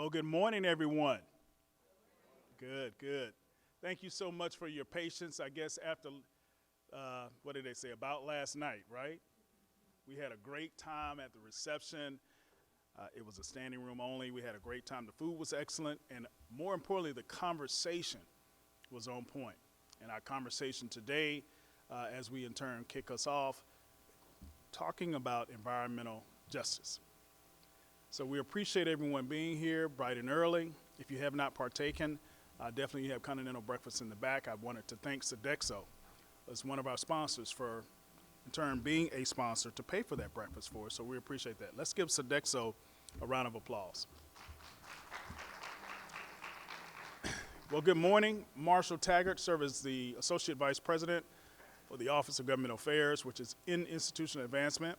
Well, good morning, everyone. Good, good. Thank you so much for your patience. I guess after, what did they say, about last night, right? We had a great time at the reception. It was a standing room only. We had a great time. The food was excellent, and more importantly, the conversation was on point. And our conversation today, as we in turn kick us off, talking about environmental justice. So we appreciate everyone being here bright and early. If you have not partaken, definitely you have continental breakfast in the back. I wanted to thank Sodexo as one of our sponsors for, in turn, being a sponsor to pay for that breakfast for us. So we appreciate that. Let's give Sodexo a round of applause. Well, good morning. Marshall Taggart serves as the Associate Vice President for the Office of Government Affairs, which is in institutional advancement.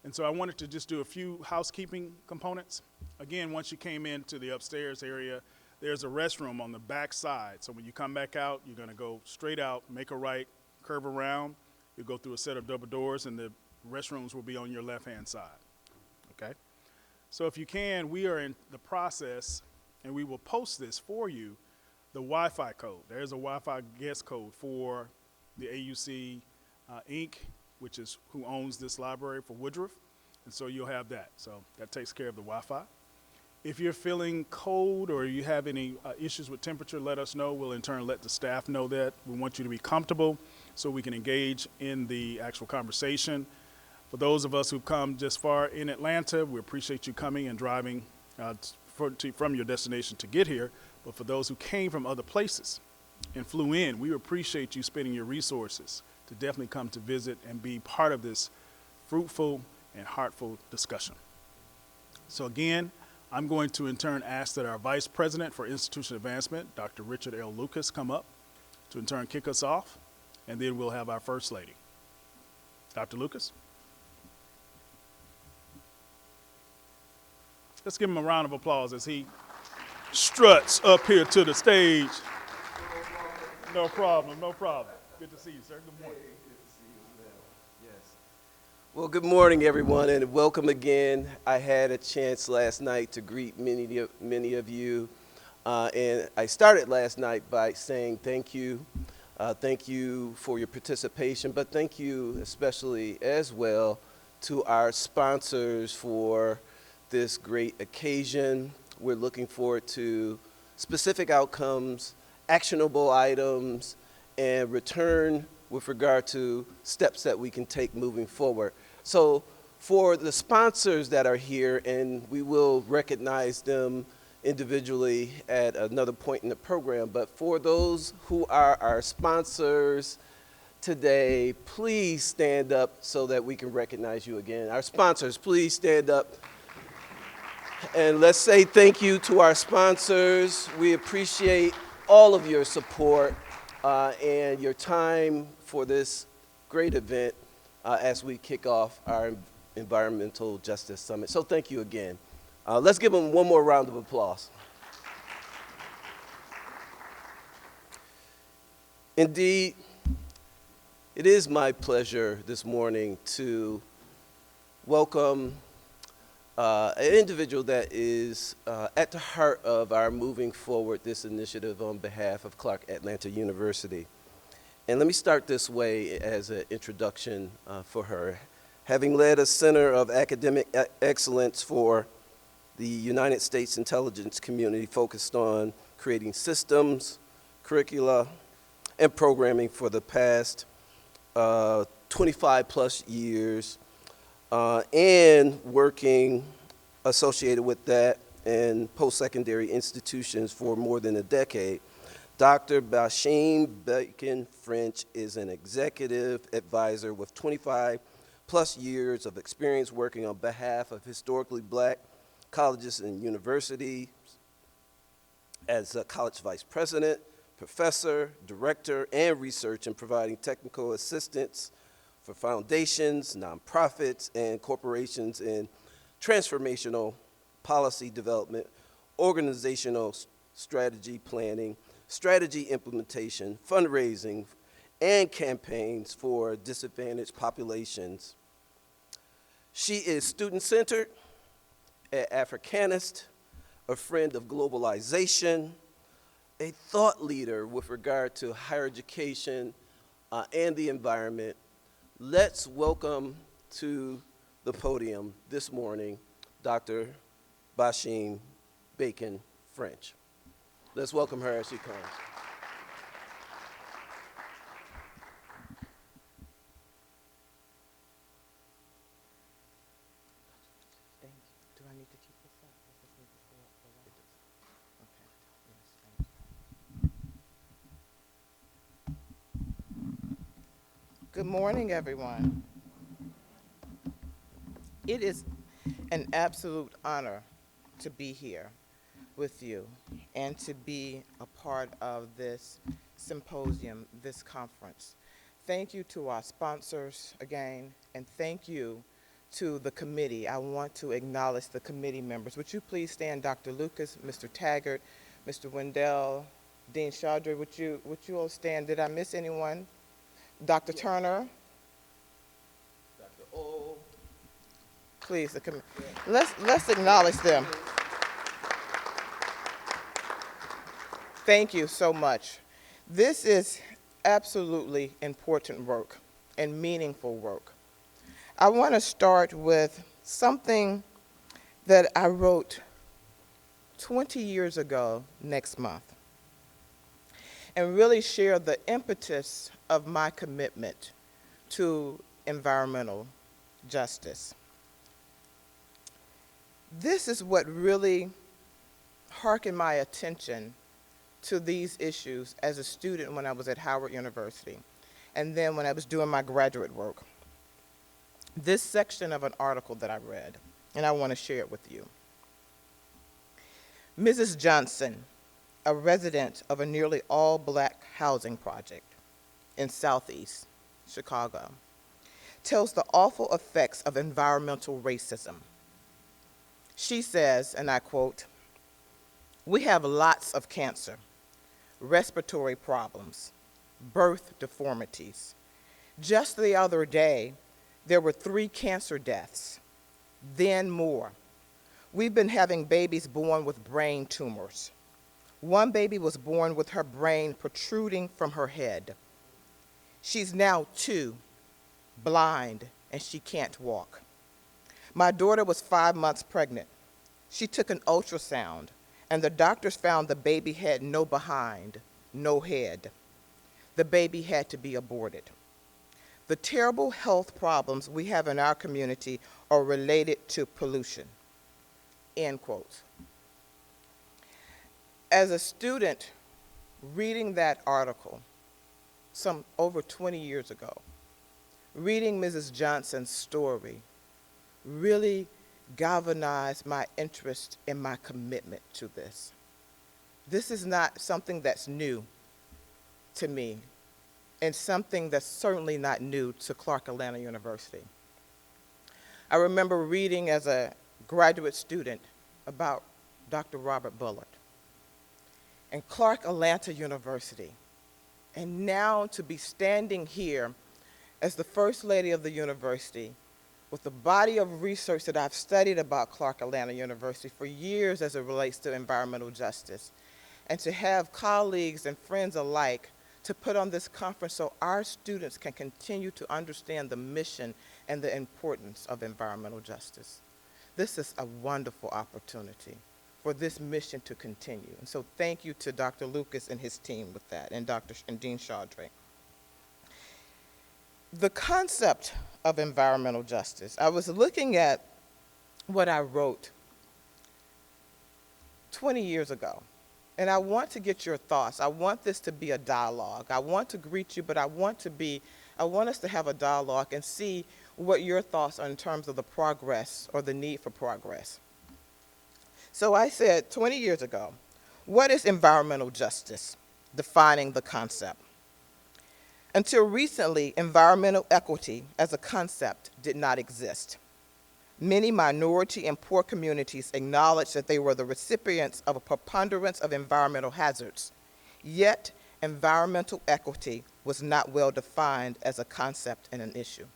And so I wanted to just do a few housekeeping components. Again, once you came into the upstairs area, there's a restroom on the back side. So when you come back out, you're gonna go straight out, make a right, curve around. You'll go through a set of double doors and the restrooms will be on your left-hand side, okay? So if you can, we are in the process, and we will post this for you, the Wi-Fi code. There's a Wi-Fi guest code for the AUC Inc., which is who owns this library for Woodruff, and so you'll have that. So that takes care of the Wi-Fi. If you're feeling cold or you have any issues with temperature, let us know. We'll in turn let the staff know that. We want you to be comfortable so we can engage in the actual conversation. For those of us who've come just far in Atlanta, we appreciate you coming and driving from your destination to get here. But for those who came from other places and flew in, we appreciate you spending your resources to definitely come to visit and be part of this fruitful and heartful discussion. So again, I'm going to in turn ask that our Vice President for Institutional Advancement, Dr. Richard L. Lucas, come up to in turn kick us off, and then we'll have our First Lady. Dr. Lucas? Let's give him a round of applause as he struts up here to the stage. No problem, no problem. Good to see you, sir. Good morning. Good to see you as well. Yes. Well, good morning, everyone, and welcome again. I had a chance last night to greet many of you, and I started last night by saying thank you. Thank you for your participation, but thank you especially as well to our sponsors for this great occasion. We're looking forward to specific outcomes, actionable items, and return with regard to steps that we can take moving forward. So for the sponsors that are here, and we will recognize them individually at another point in the program, but for those who are our sponsors today, please stand up so that we can recognize you again. Our sponsors, please stand up. And let's say thank you to our sponsors. We appreciate all of your support and your time for this great event as we kick off our Environmental Justice Summit. So thank you again. Let's give them one more round of applause. Indeed, it is my pleasure this morning to welcome an individual that is at the heart of our moving forward this initiative on behalf of Clark Atlanta University. And let me start this way as an introduction for her. Having led a Center of Academic Excellence for the United States intelligence community focused on creating systems, curricula, and programming for the past 25 plus years, and working associated with that in post-secondary institutions for more than a decade. Dr. Bashim Bacon French is an executive advisor with 25 plus years of experience working on behalf of historically Black colleges and universities as a college vice president, professor, director, and research in providing technical assistance for foundations, nonprofits, and corporations in transformational policy development, organizational strategy planning, strategy implementation, fundraising, and campaigns for disadvantaged populations. She is student-centered, an Africanist, a friend of globalization, a thought leader with regard to higher education and the environment. Let's welcome to the podium this morning Dr. Bashim Bacon French. Let's welcome her as she comes. Thank you. Do I need to keep this up? Does this need to stay up for a while? Okay. Yes, thank you. Good morning, everyone. It is an absolute honor to be here with you and to be a part of this symposium, this conference. Thank you to our sponsors again, and thank you to the committee. I want to acknowledge the committee members. Would you please stand, Dr. Lucas, Mr. Taggart, Mr. Wendell, Dean Chaudry, would you all stand? Did I miss anyone? Dr. Turner? Dr. O. Please, let's acknowledge them. Thank you so much. This is absolutely important work and meaningful work. I want to start with something that I wrote 20 years ago next month and really share the impetus of my commitment to environmental justice. This is what really harkened my attention to these issues as a student when I was at Howard University, and then when I was doing my graduate work. This section of an article that I read, and I want to share it with you. Mrs. Johnson, a resident of a nearly all-black housing project in Southeast Chicago, tells the awful effects of environmental racism. She says, and I quote, "We have lots of cancer, respiratory problems, birth deformities. Just the other day, there were 3 cancer deaths, then more. We've been having babies born with brain tumors. One baby was born with her brain protruding from her head. She's now 2, blind, and she can't walk. My daughter was 5 months pregnant. She took an ultrasound, and the doctors found the baby had no behind, no head. The baby had to be aborted. The terrible health problems we have in our community are related to pollution." End quote. As a student reading that article, some over 20 years ago, reading Mrs. Johnson's story really galvanized my interest and my commitment to this. This is not something that's new to me, and something that's certainly not new to Clark Atlanta University. I remember reading as a graduate student about Dr. Robert Bullard and Clark Atlanta University, and now to be standing here as the First Lady of the university with the body of research that I've studied about Clark Atlanta University for years as it relates to environmental justice, and to have colleagues and friends alike to put on this conference so our students can continue to understand the mission and the importance of environmental justice. This is a wonderful opportunity for this mission to continue. And so thank you to Dr. Lucas and his team with that, and Dean Chaudry. The concept of environmental justice, I was looking at what I wrote 20 years ago, and I want to get your thoughts. I want this to be a dialogue. I want to greet you, but I want us to have a dialogue and see what your thoughts are in terms of the progress or the need for progress. So I said 20 years ago, what is environmental justice? Defining the concept. Until recently, environmental equity as a concept did not exist. Many minority and poor communities acknowledged that they were the recipients of a preponderance of environmental hazards. Yet, environmental equity was not well defined as a concept and an issue.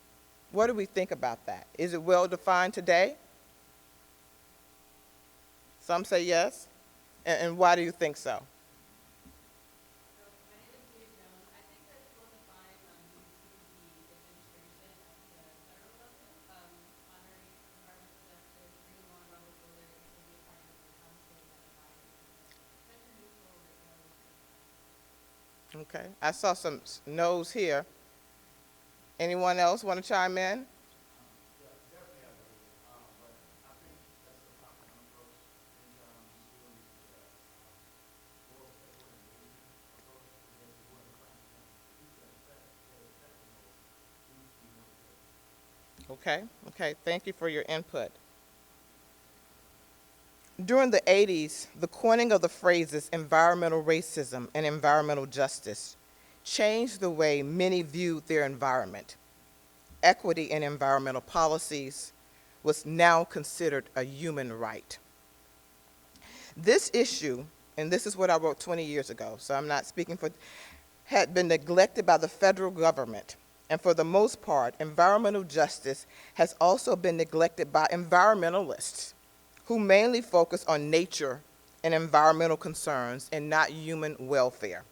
What do we think about that? Is it well defined today? Some say yes. And why do you think so? Okay, I saw some no's here. Anyone else want to chime in? Okay, okay, thank you for your input. During the 80s, the coining of the phrases environmental racism and environmental justice changed the way many viewed their environment. Equity in environmental policies was now considered a human right. This issue, and this is what I wrote 20 years ago, so I'm not speaking for, had been neglected by the federal government. And for the most part, environmental justice has also been neglected by environmentalists who mainly focus on nature and environmental concerns and not human welfare.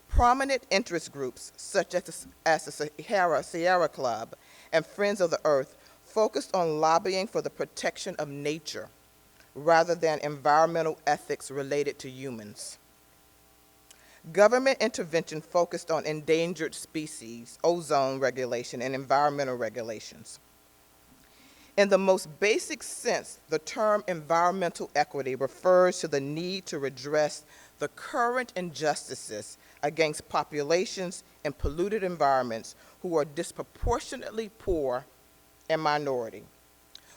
Prominent interest groups such as the Sierra Club and Friends of the Earth focused on lobbying for the protection of nature rather than environmental ethics related to humans. Government intervention focused on endangered species, ozone regulation, and environmental regulations. In the most basic sense, the term environmental equity refers to the need to redress the current injustices against populations in polluted environments who are disproportionately poor and minority,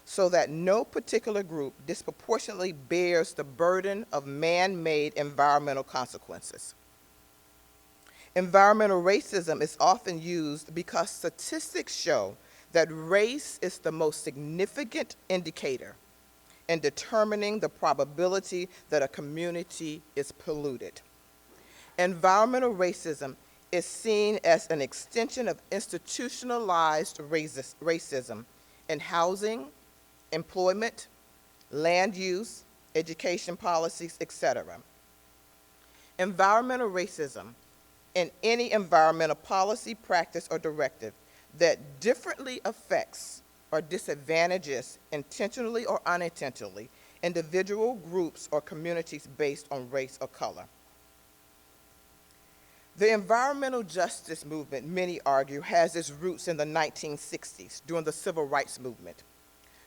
so that no particular group disproportionately bears the burden of man-made environmental consequences. Environmental racism is often used because statistics show that race is the most significant indicator in determining the probability that a community is polluted. Environmental racism is seen as an extension of institutionalized racism in housing, employment, land use, education policies, etc. Environmental racism in any environmental policy, practice, or directive that differently affects or disadvantages, intentionally or unintentionally, individual groups or communities based on race or color. The environmental justice movement, many argue, has its roots in the 1960s during the Civil Rights Movement.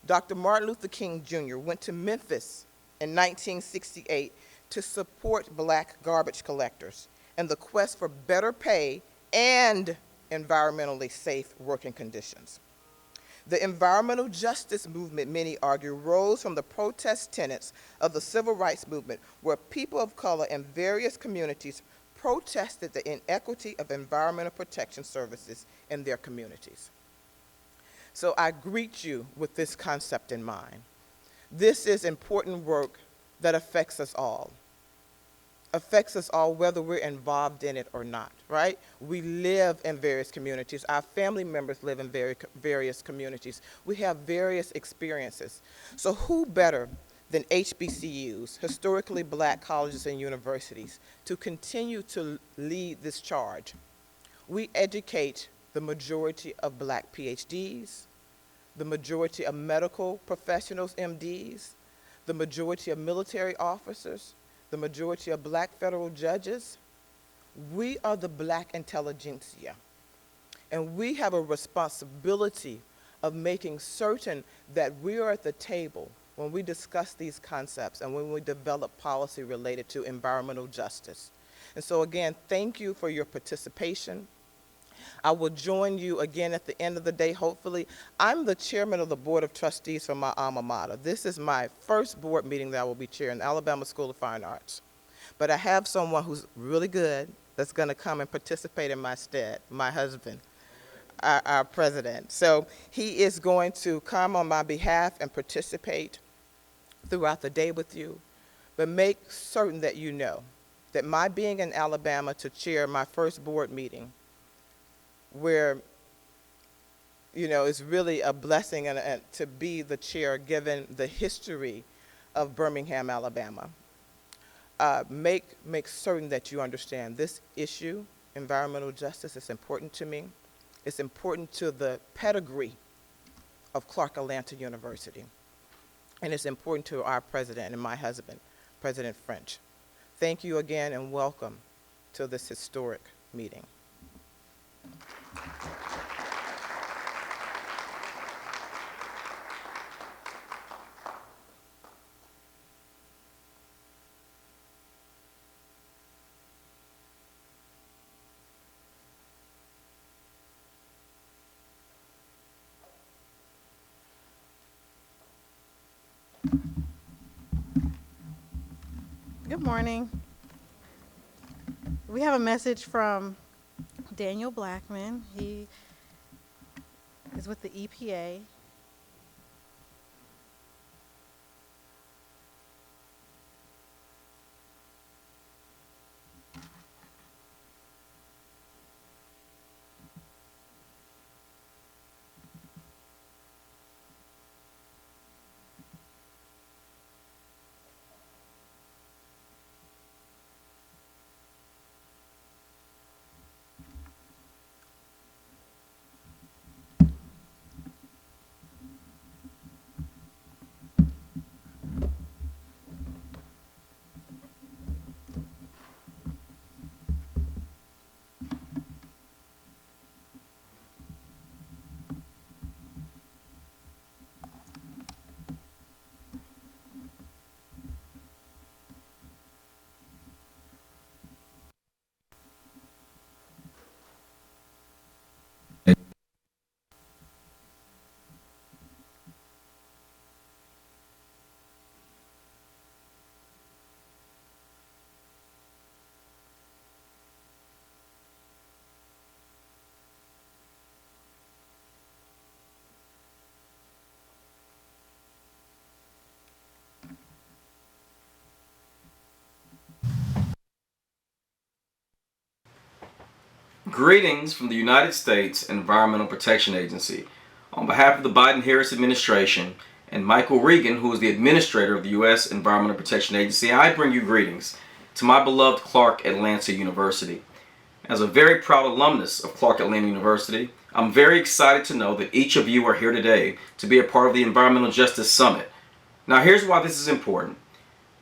Dr. Martin Luther King Jr. went to Memphis in 1968 to support black garbage collectors in the quest for better pay and environmentally safe working conditions. The environmental justice movement, many argue, rose from the protest tenets of the civil rights movement, where people of color in various communities protested the inequity of environmental protection services in their communities. So I greet you with this concept in mind. This is important work that affects us all. Affects us all whether we're involved in it or not, right? We live in various communities. Our family members live in various communities. We have various experiences. So who better than HBCUs, historically black colleges and universities, to continue to lead this charge? We educate the majority of black PhDs, the majority of medical professionals, MDs, the majority of military officers, the majority of black federal judges. We are the black intelligentsia. And we have a responsibility of making certain that we are at the table when we discuss these concepts and when we develop policy related to environmental justice. And so again, thank you for your participation. I will join you again at the end of the day, hopefully. I'm the chairman of the Board of Trustees for my alma mater. This is my first board meeting that I will be chairing, the Alabama School of Fine Arts. But I have someone who's really good that's going to come and participate in my stead, my husband, our president. So he is going to come on my behalf and participate throughout the day with you, but make certain that you know that my being in Alabama to chair my first board meeting, where, you know, it's really a blessing and to be the chair given the history of Birmingham, Alabama. Make certain that you understand this issue, environmental justice, is important to me. It's important to the pedigree of Clark Atlanta University. And it's important to our president and my husband, President French. Thank you again and welcome to this historic meeting. Good morning. We have a message from Daniel Blackman. He is with the EPA. Greetings from the United States Environmental Protection Agency. On behalf of the Biden-Harris administration and Michael Regan, who is the administrator of the U.S. Environmental Protection Agency, I bring you greetings to my beloved Clark Atlanta University. As a very proud alumnus of Clark Atlanta University, I'm very excited to know that each of you are here today to be a part of the Environmental Justice Summit. Now here's why this is important.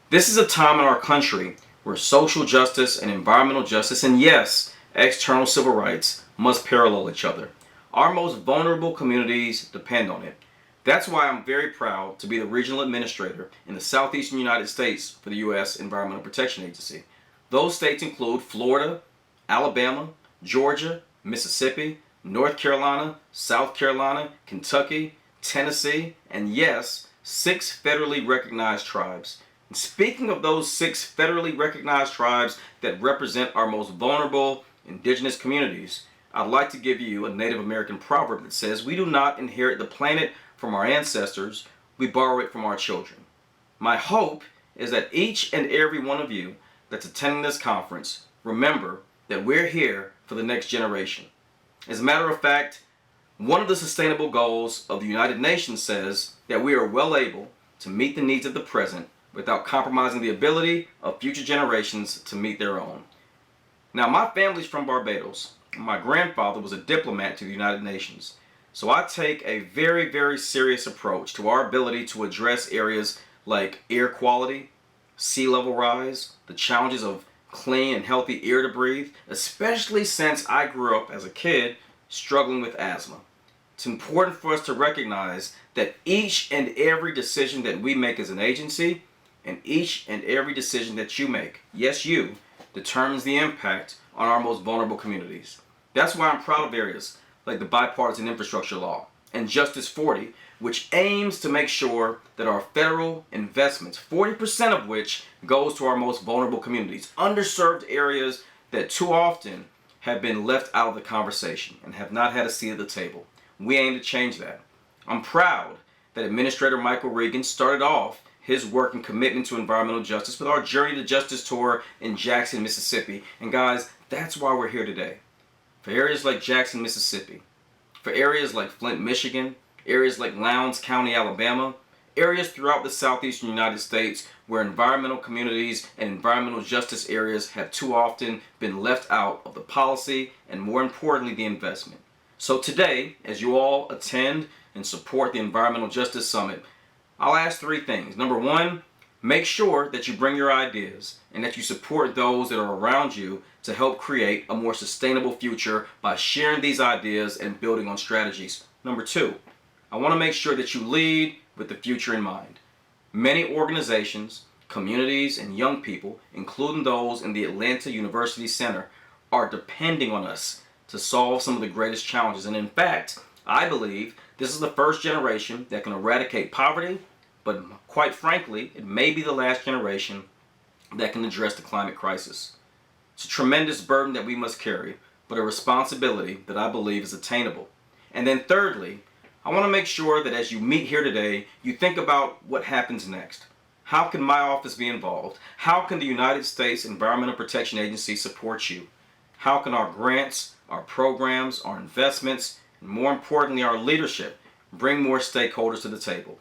This is a time in our country where social justice and environmental justice, and yes, external civil rights, must parallel each other. Our most vulnerable communities depend on it. That's why I'm very proud to be the regional administrator in the southeastern United States for the U.S. Environmental Protection Agency. Those states include Florida, Alabama, Georgia, Mississippi, North Carolina, South Carolina, Kentucky, Tennessee, and yes, 6 federally recognized tribes. And speaking of those 6 federally recognized tribes that represent our most vulnerable indigenous communities, I'd like to give you a Native American proverb that says, "We do not inherit the planet from our ancestors, we borrow it from our children." My hope is that each and every one of you that's attending this conference remember that we're here for the next generation. As a matter of fact, one of the sustainable goals of the United Nations says that we are well able to meet the needs of the present without compromising the ability of future generations to meet their own. Now, my family's from Barbados. My grandfather was a diplomat to the United Nations. So I take a very, very serious approach to our ability to address areas like air quality, sea level rise, the challenges of clean and healthy air to breathe, especially since I grew up as a kid struggling with asthma. It's important for us to recognize that each and every decision that we make as an agency, and each and every decision that you make, yes you, determines the impact on our most vulnerable communities. That's why I'm proud of areas like the Bipartisan Infrastructure Law and Justice 40, which aims to make sure that our federal investments, 40% of which goes to our most vulnerable communities, underserved areas that too often have been left out of the conversation and have not had a seat at the table. We aim to change that. I'm proud that Administrator Michael Regan started off his work and commitment to environmental justice with our Journey to Justice tour in Jackson, Mississippi. And guys, that's why we're here today. For areas like Jackson, Mississippi, for areas like Flint, Michigan, areas like Lowndes County, Alabama, areas throughout the southeastern United States where environmental communities and environmental justice areas have too often been left out of the policy and, more importantly, the investment. So today, as you all attend and support the Environmental Justice Summit, I'll ask three things. Number one, make sure that you bring your ideas and that you support those that are around you to help create a more sustainable future by sharing these ideas and building on strategies. Number two, I want to make sure that you lead with the future in mind. Many organizations, communities, and young people, including those in the Atlanta University Center, are depending on us to solve some of the greatest challenges. And in fact, I believe this is the first generation that can eradicate poverty, but quite frankly, it may be the last generation that can address the climate crisis. It's a tremendous burden that we must carry, but a responsibility that I believe is attainable. And then thirdly, I want to make sure that as you meet here today, you think about what happens next. How can my office be involved? How can the United States Environmental Protection Agency support you? How can our grants, our programs, our investments, and more importantly, our leadership bring more stakeholders to the table?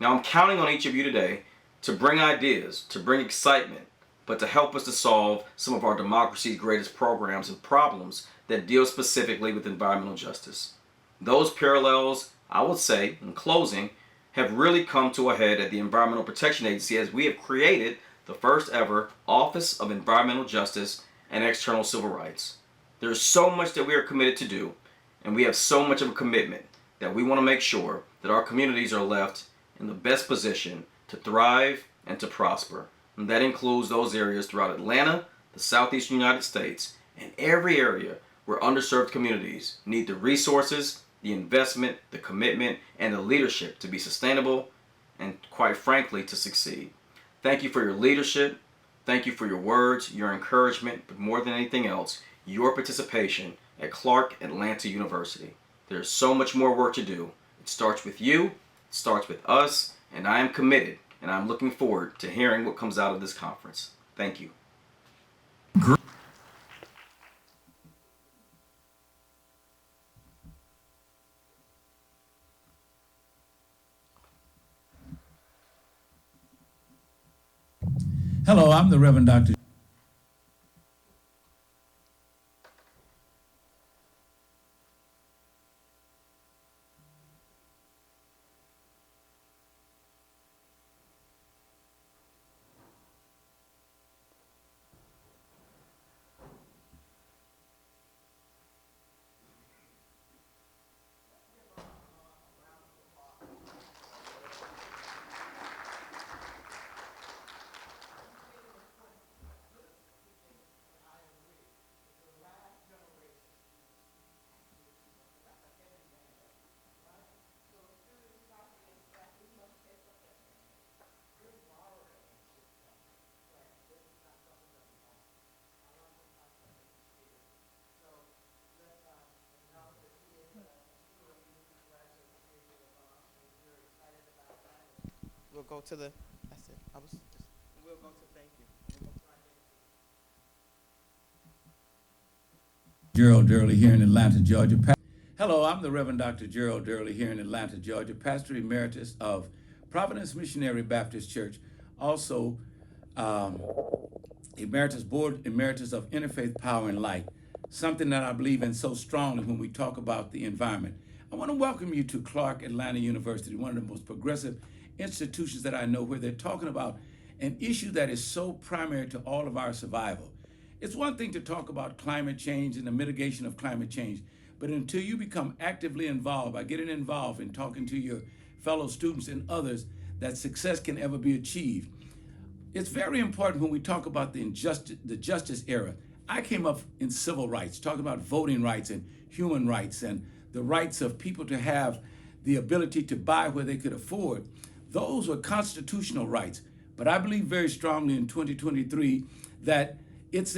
Now, I'm counting on each of you today to bring ideas, to bring excitement, but to help us to solve some of our democracy's greatest programs and problems that deal specifically with environmental justice. Those parallels, I would say, in closing, have really come to a head at the Environmental Protection Agency as we have created the first ever Office of Environmental Justice and External Civil Rights. There's so much that we are committed to do, and we have so much of a commitment that we want to make sure that our communities are left in the best position to thrive and to prosper. And that includes those areas throughout Atlanta, the southeastern United States, and every area where underserved communities need the resources, the investment, the commitment, and the leadership to be sustainable and, quite frankly, to succeed. Thank you for your leadership. Thank you for your words, your encouragement, but more than anything else, your participation at Clark Atlanta University. There's so much more work to do. It starts with you, it starts with us, and I am committed, and I'm looking forward to hearing what comes out of this conference. Thank you. Hello, I'm the Reverend Dr. We'll go to the, we'll go to thank you. Gerald Durley here in Atlanta, Georgia. Hello, I'm the Reverend Dr. Gerald Durley here in Atlanta, Georgia, Pastor Emeritus of Providence Missionary Baptist Church, also Board Emeritus of Interfaith Power and Light, something that I believe in so strongly when we talk about the environment. I want to welcome you to Clark Atlanta University, one of the most progressive institutions that I know, where they're talking about an issue that is so primary to all of our survival. It's one thing to talk about climate change and the mitigation of climate change, but until you become actively involved by getting involved in talking to your fellow students and others, that success can ever be achieved. It's very important when we talk about the justice era. I came up in civil rights, talking about voting rights and human rights and the rights of people to have the ability to buy where they could afford. Those were constitutional rights. But I believe very strongly in 2023 that it's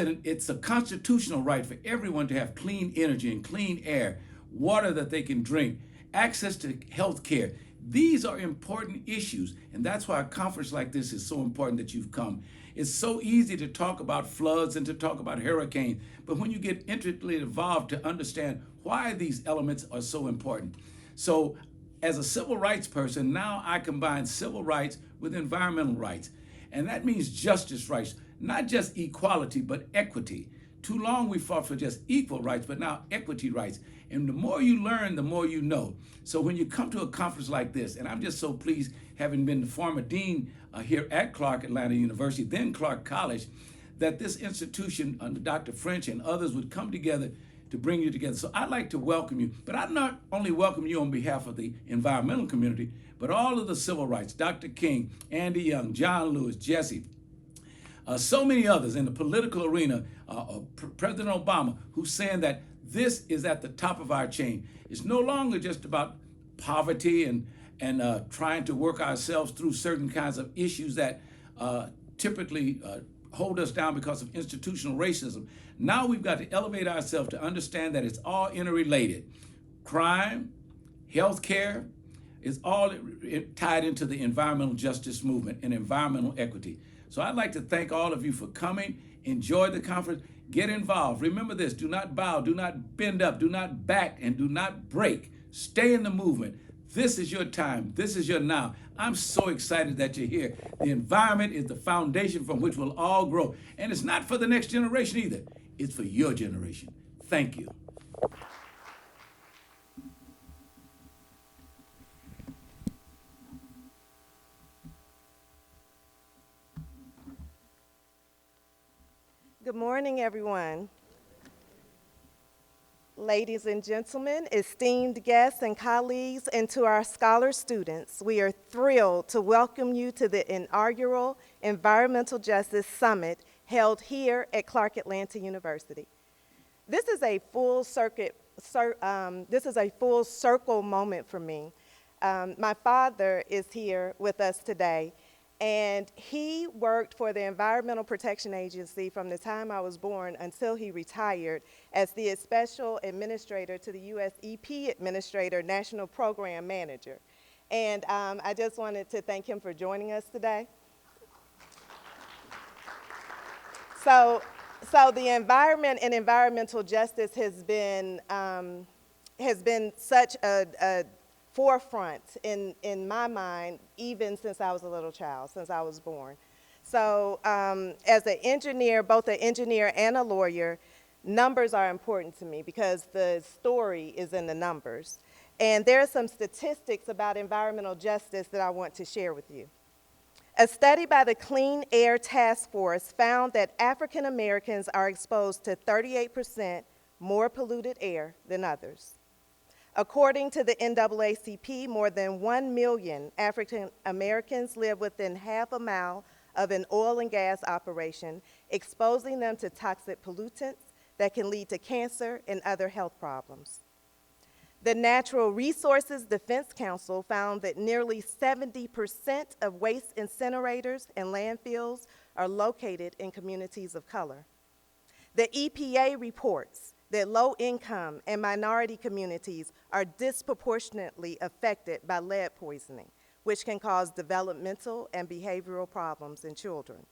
a constitutional right for everyone to have clean energy and clean air, water that they can drink, access to health care. These are important issues, and that's why a conference like this is so important that you've come. It's so easy to talk about floods and to talk about hurricanes, but when you get intricately involved to understand why these elements are so important. So as a civil rights person, now I combine civil rights with environmental rights. And that means justice rights, not just equality, but equity. Too long we fought for just equal rights, but now equity rights. And the more you learn, the more you know. So when you come to a conference like this, and I'm just so pleased, having been the former dean here at Clark Atlanta University, then Clark College, that this institution under Dr. French and others would come together to bring you together. So I'd like to welcome you, but I not only welcome you on behalf of the environmental community, but all of the civil rights, Dr. King, Andy Young, John Lewis, Jesse, so many others in the political arena, President Obama, who's saying that this is at the top of our chain. It's no longer just about poverty and trying to work ourselves through certain kinds of issues that typically hold us down because of institutional racism. Now we've got to elevate ourselves to understand that it's all interrelated. Crime, healthcare, is all tied into the environmental justice movement and environmental equity. So I'd like to thank all of you for coming. Enjoy the conference. Get involved. Remember this, do not bow, do not bend up, do not back, and do not break. Stay in the movement. This is your time. This is your now. I'm so excited that you're here. The environment is the foundation from which we'll all grow. And it's not for the next generation either. It's for your generation. Thank you. Good morning, everyone. Ladies and gentlemen, esteemed guests and colleagues, and to our scholar students, we are thrilled to welcome you to the inaugural Environmental Justice Summit held here at Clark Atlanta University. This is a full circle moment for me. My father is here with us today, and he worked for the Environmental Protection Agency from the time I was born until he retired as the Special Administrator to the U.S. EP Administrator, National Program Manager. And I just wanted to thank him for joining us today. So the environment and environmental justice has been such a forefront in my mind, even since I was a little child, since I was born. So as an engineer, both an engineer and a lawyer, numbers are important to me because the story is in the numbers. And there are some statistics about environmental justice that I want to share with you. A study by the Clean Air Task Force found that African Americans are exposed to 38% more polluted air than others. According to the NAACP, more than 1 million African Americans live within half a mile of an oil and gas operation, exposing them to toxic pollutants that can lead to cancer and other health problems. The Natural Resources Defense Council found that nearly 70% of waste incinerators and landfills are located in communities of color. The EPA reports that low-income and minority communities are disproportionately affected by lead poisoning, which can cause developmental and behavioral problems in children.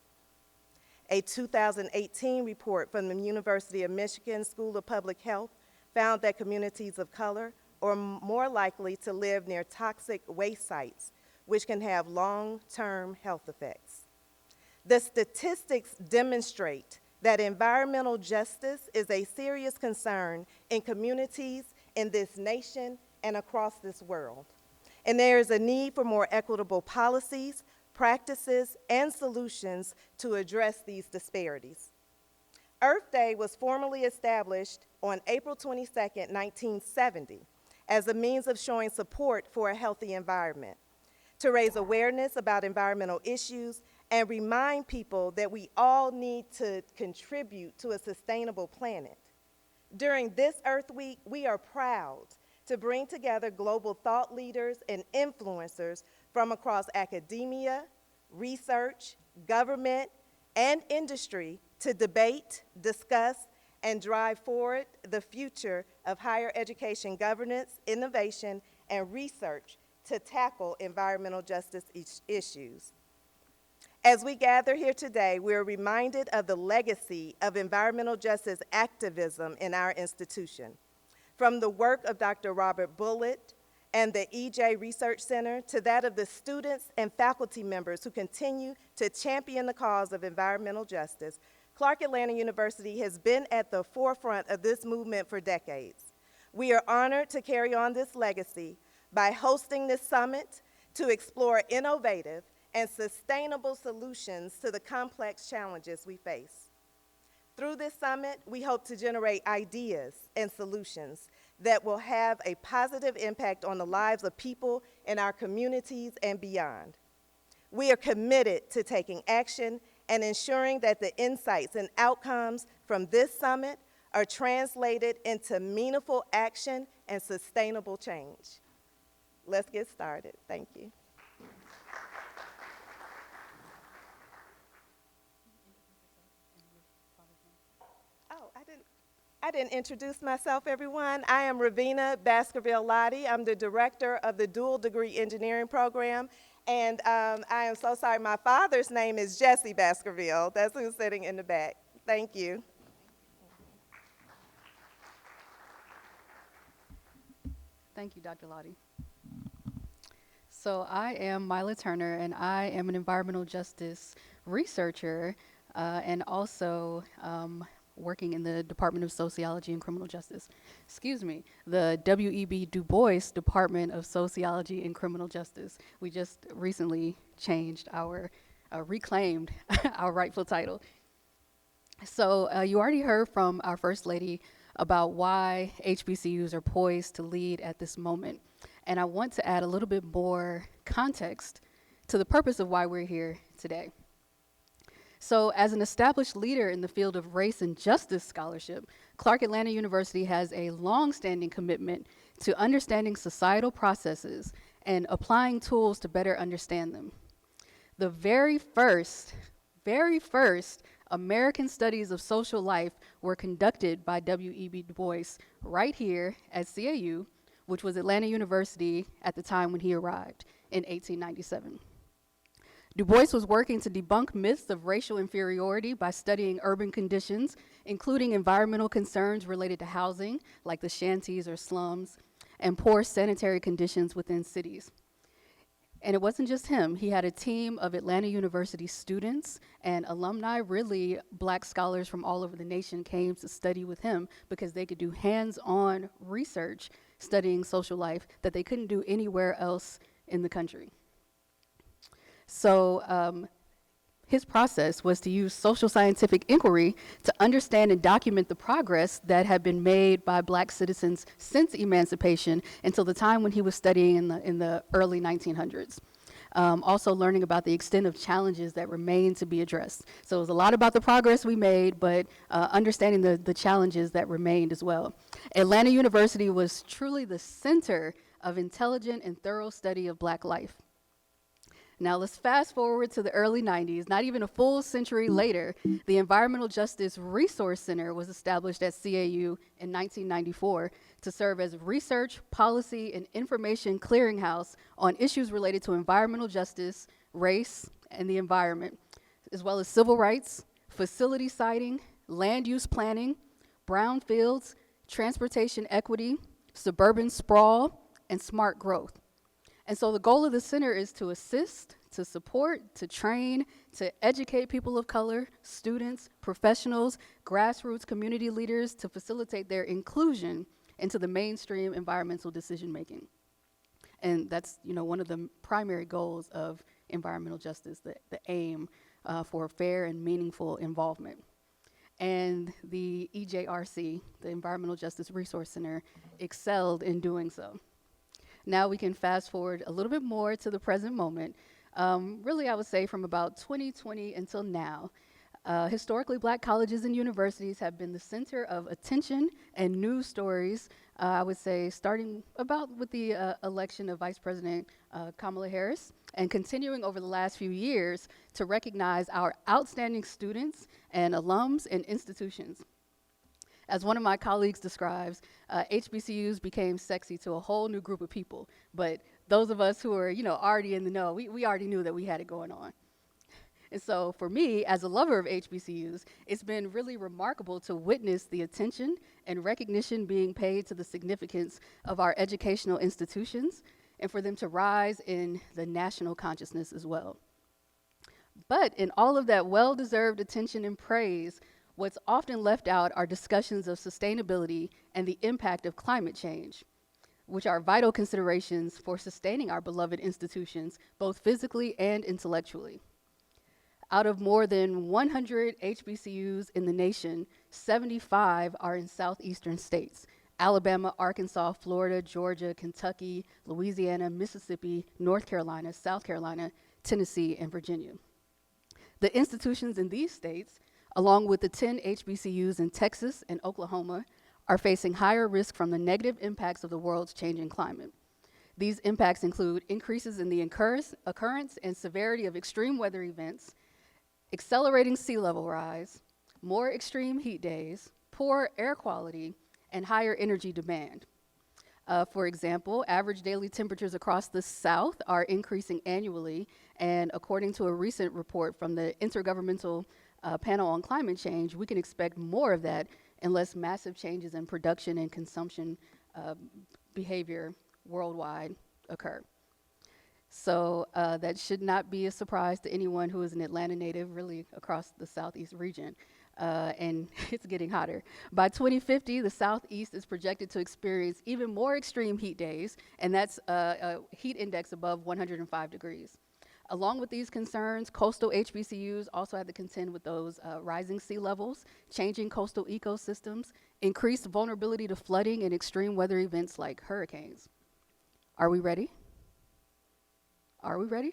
A 2018 report from the University of Michigan School of Public Health found that communities of color are more likely to live near toxic waste sites, which can have long-term health effects. The statistics demonstrate that environmental justice is a serious concern in communities in this nation and across this world. And there is a need for more equitable policies, practices, and solutions to address these disparities. Earth Day was formally established on April 22, 1970, as a means of showing support for a healthy environment, to raise awareness about environmental issues and remind people that we all need to contribute to a sustainable planet. During this Earth Week, we are proud to bring together global thought leaders and influencers from across academia, research, government, and industry to debate, discuss, and drive forward the future of higher education governance, innovation, and research to tackle environmental justice issues. As we gather here today, we are reminded of the legacy of environmental justice activism in our institution. From the work of Dr. Robert Bullitt and the EJ Research Center to that of the students and faculty members who continue to champion the cause of environmental justice, Clark Atlanta University has been at the forefront of this movement for decades. We are honored to carry on this legacy by hosting this summit to explore innovative and sustainable solutions to the complex challenges we face. Through this summit, we hope to generate ideas and solutions that will have a positive impact on the lives of people in our communities and beyond. We are committed to taking action and ensuring that the insights and outcomes from this summit are translated into meaningful action and sustainable change. Let's get started. Thank you. Oh, I didn't introduce myself, everyone. I am Ravina Baskerville-Lottie. I'm the director of the dual degree engineering program. And I am so sorry, my father's name is Jesse Baskerville. That's who's sitting in the back. Thank you. Thank you, Dr. Lottie. So I am Mila Turner, and I am an environmental justice researcher and also working in the Department of Sociology and Criminal Justice. Excuse me, the W.E.B. Du Bois Department of Sociology and Criminal Justice. We just recently changed our, reclaimed our rightful title. So you already heard from our First Lady about why HBCUs are poised to lead at this moment. And I want to add a little bit more context to the purpose of why we're here today. So as an established leader in the field of race and justice scholarship, Clark Atlanta University has a long-standing commitment to understanding societal processes and applying tools to better understand them. The very first American studies of social life were conducted by W.E.B. Du Bois right here at CAU, which was Atlanta University at the time when he arrived in 1897. Du Bois was working to debunk myths of racial inferiority by studying urban conditions, including environmental concerns related to housing, like the shanties or slums, and poor sanitary conditions within cities. And it wasn't just him. He had a team of Atlanta University students and alumni. Really, Black scholars from all over the nation came to study with him because they could do hands-on research studying social life that they couldn't do anywhere else in the country. So his process was to use social scientific inquiry to understand and document the progress that had been made by Black citizens since emancipation until the time when he was studying in the early 1900s. Also learning about the extent of challenges that remain to be addressed. So it was a lot about the progress we made, but understanding the challenges that remained as well. Atlanta University was truly the center of intelligent and thorough study of Black life. Now let's fast forward to the early 90s. Not even a full century later, the Environmental Justice Resource Center was established at CAU in 1994 to serve as research, policy, and information clearinghouse on issues related to environmental justice, race, and the environment, as well as civil rights, facility siting, land use planning, brownfields, transportation equity, suburban sprawl, and smart growth. And so the goal of the center is to assist, to support, to train, to educate people of color, students, professionals, grassroots community leaders to facilitate their inclusion into the mainstream environmental decision making. And that's, one of the primary goals of environmental justice, the aim for fair and meaningful involvement. And the EJRC, the Environmental Justice Resource Center, excelled in doing so. Now we can fast forward a little bit more to the present moment. Really, I would say from about 2020 until now. Historically, Black colleges and universities have been the center of attention and news stories, I would say, starting about with the election of Vice President Kamala Harris and continuing over the last few years to recognize our outstanding students and alums and institutions. As one of my colleagues describes, HBCUs became sexy to a whole new group of people. But those of us who are, already in the know, we already knew that we had it going on. And so for me, as a lover of HBCUs, it's been really remarkable to witness the attention and recognition being paid to the significance of our educational institutions and for them to rise in the national consciousness as well. But in all of that well-deserved attention and praise, what's often left out are discussions of sustainability and the impact of climate change, which are vital considerations for sustaining our beloved institutions, both physically and intellectually. Out of more than 100 HBCUs in the nation, 75 are in southeastern states: Alabama, Arkansas, Florida, Georgia, Kentucky, Louisiana, Mississippi, North Carolina, South Carolina, Tennessee, and Virginia. The institutions in these states, along with the 10 HBCUs in Texas and Oklahoma, are facing higher risk from the negative impacts of the world's changing climate. These impacts include increases in the occurrence and severity of extreme weather events, accelerating sea level rise, more extreme heat days, poor air quality, and higher energy demand. For example, average daily temperatures across the South are increasing annually, and according to a recent report from the Intergovernmental Panel on Climate Change, we can expect more of that unless massive changes in production and consumption behavior worldwide occur. So that should not be a surprise to anyone who is an Atlanta native, really across the Southeast region. And it's getting hotter. By 2050, the Southeast is projected to experience even more extreme heat days, and that's a heat index above 105 degrees. Along with these concerns, coastal HBCUs also have to contend with those rising sea levels, changing coastal ecosystems, increased vulnerability to flooding and extreme weather events like hurricanes. Are we ready? Are we ready?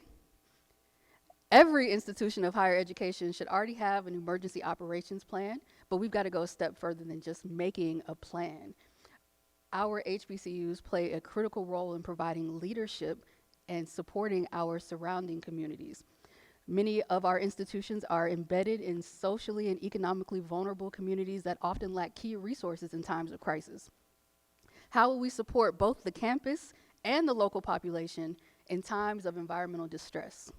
Every institution of higher education should already have an emergency operations plan, but we've got to go a step further than just making a plan. Our HBCUs play a critical role in providing leadership and supporting our surrounding communities. Many of our institutions are embedded in socially and economically vulnerable communities that often lack key resources in times of crisis. How will we support both the campus and the local population in times of environmental distress?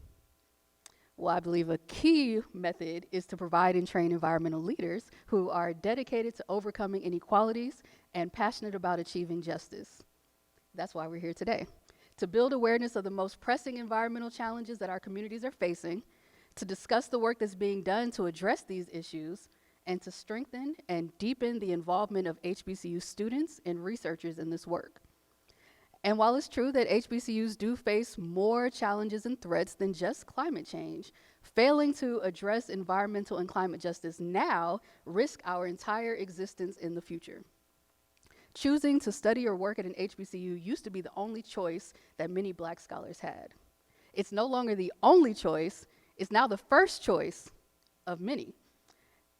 Well, I believe a key method is to provide and train environmental leaders who are dedicated to overcoming inequalities and passionate about achieving justice. That's why we're here today, to build awareness of the most pressing environmental challenges that our communities are facing, to discuss the work that's being done to address these issues, and to strengthen and deepen the involvement of HBCU students and researchers in this work. And while it's true that HBCUs do face more challenges and threats than just climate change, failing to address environmental and climate justice now risks our entire existence in the future. Choosing to study or work at an HBCU used to be the only choice that many Black scholars had. It's no longer the only choice, it's now the first choice of many.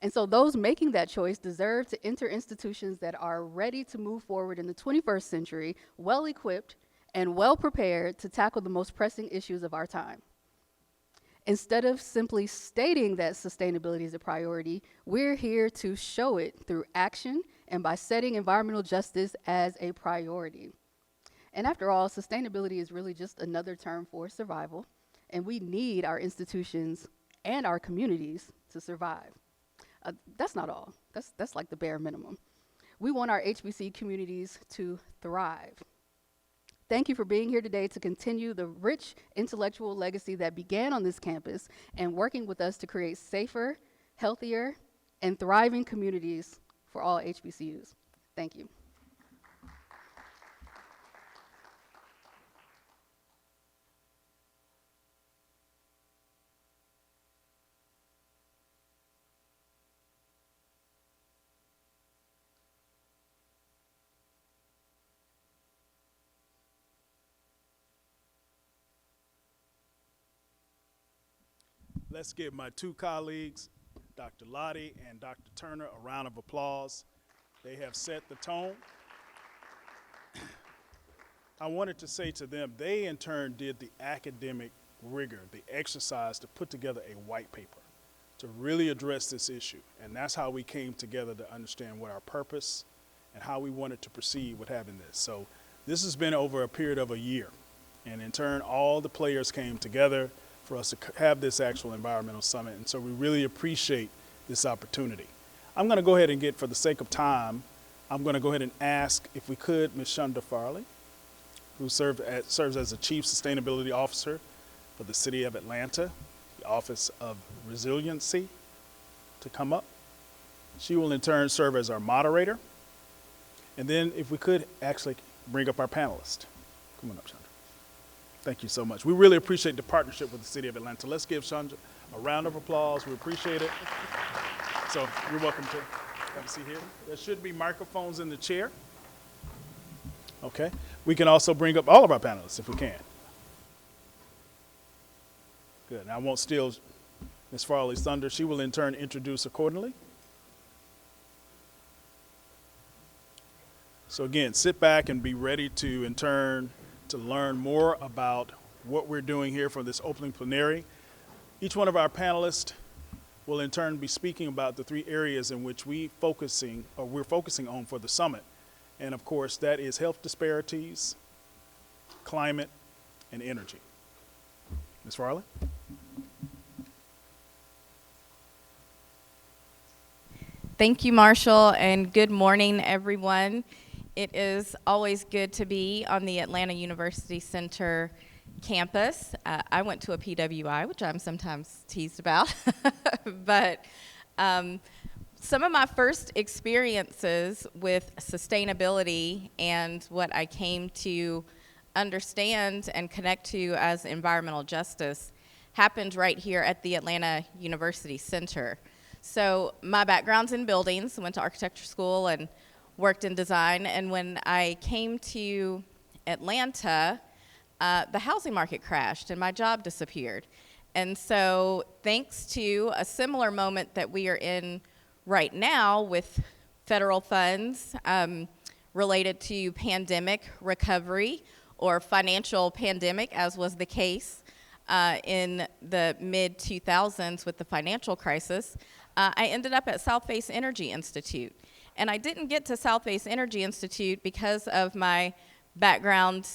And so those making that choice deserve to enter institutions that are ready to move forward in the 21st century, well-equipped and well-prepared to tackle the most pressing issues of our time. Instead of simply stating that sustainability is a priority, we're here to show it through action and by setting environmental justice as a priority. And after all, sustainability is really just another term for survival, and we need our institutions and our communities to survive. That's not all. That's like the bare minimum. We want our HBC communities to thrive. Thank you for being here today to continue the rich intellectual legacy that began on this campus and working with us to create safer, healthier, and thriving communities for all HBCUs. Thank you. Let's give my two colleagues, Dr. Lottie and Dr. Turner, a round of applause. They have set the tone. I wanted to say to them, they in turn did the academic rigor, the exercise to put together a white paper to really address this issue. And that's how we came together to understand what our purpose and how we wanted to proceed with having this. So this has been over a period of a year. And in turn, all the players came together for us to have this actual environmental summit. And so we really appreciate this opportunity. I'm going to go ahead and for the sake of time, I'm going to go ahead and ask if we could Ms. Shonda Farley, who serves as the Chief Sustainability Officer for the City of Atlanta, the Office of Resiliency, to come up. She will in turn serve as our moderator. And then if we could actually bring up our panelist. Come on up, Shonda. Thank you so much. We really appreciate the partnership with the City of Atlanta. Let's give Shonda a round of applause. We appreciate it. So you're welcome to have a seat here. There should be microphones in the chair. Okay. We can also bring up all of our panelists if we can. Good. Now, I won't steal Ms. Farley's thunder. She will in turn introduce accordingly. So again, sit back and be ready to in turn to learn more about what we're doing here for this opening plenary. Each one of our panelists will in turn be speaking about the 3 areas in which we're focusing on for the summit. And of course, that is health disparities, climate, and energy. Ms. Farley? Thank you, Marshall, and good morning, everyone. It is always good to be on the Atlanta University Center campus. I went to a PWI, which I'm sometimes teased about, but some of my first experiences with sustainability and what I came to understand and connect to as environmental justice happened right here at the Atlanta University Center. So my background's in buildings. I went to architecture school and worked in design. And when I came to Atlanta, the housing market crashed and my job disappeared. And so thanks to a similar moment that we are in right now with federal funds related to pandemic recovery or financial pandemic, as was the case in the mid-2000s with the financial crisis, I ended up at Southface Energy Institute. And I didn't get to Southface Energy Institute because of my background,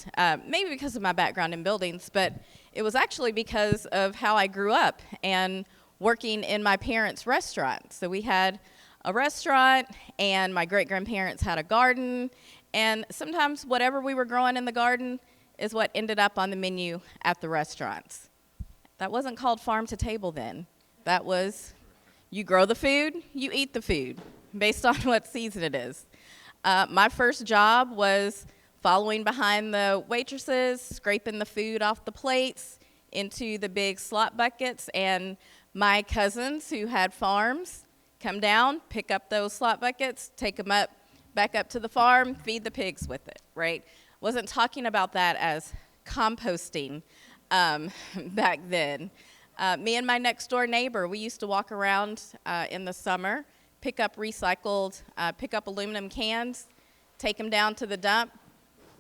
maybe because of my background in buildings, but it was actually because of how I grew up and working in my parents' restaurant. So we had a restaurant, and my great-grandparents had a garden, and sometimes whatever we were growing in the garden is what ended up on the menu at the restaurants. That wasn't called farm to table then. That was, you grow the food, you eat the food, based on what season it is. My first job was following behind the waitresses, scraping the food off the plates into the big slot buckets, and my cousins who had farms come down, pick up those slot buckets, take them back up to the farm, feed the pigs with it, right? Wasn't talking about that as composting back then. Me and my next door neighbor, we used to walk around in the summer, pick up aluminum cans, take them down to the dump,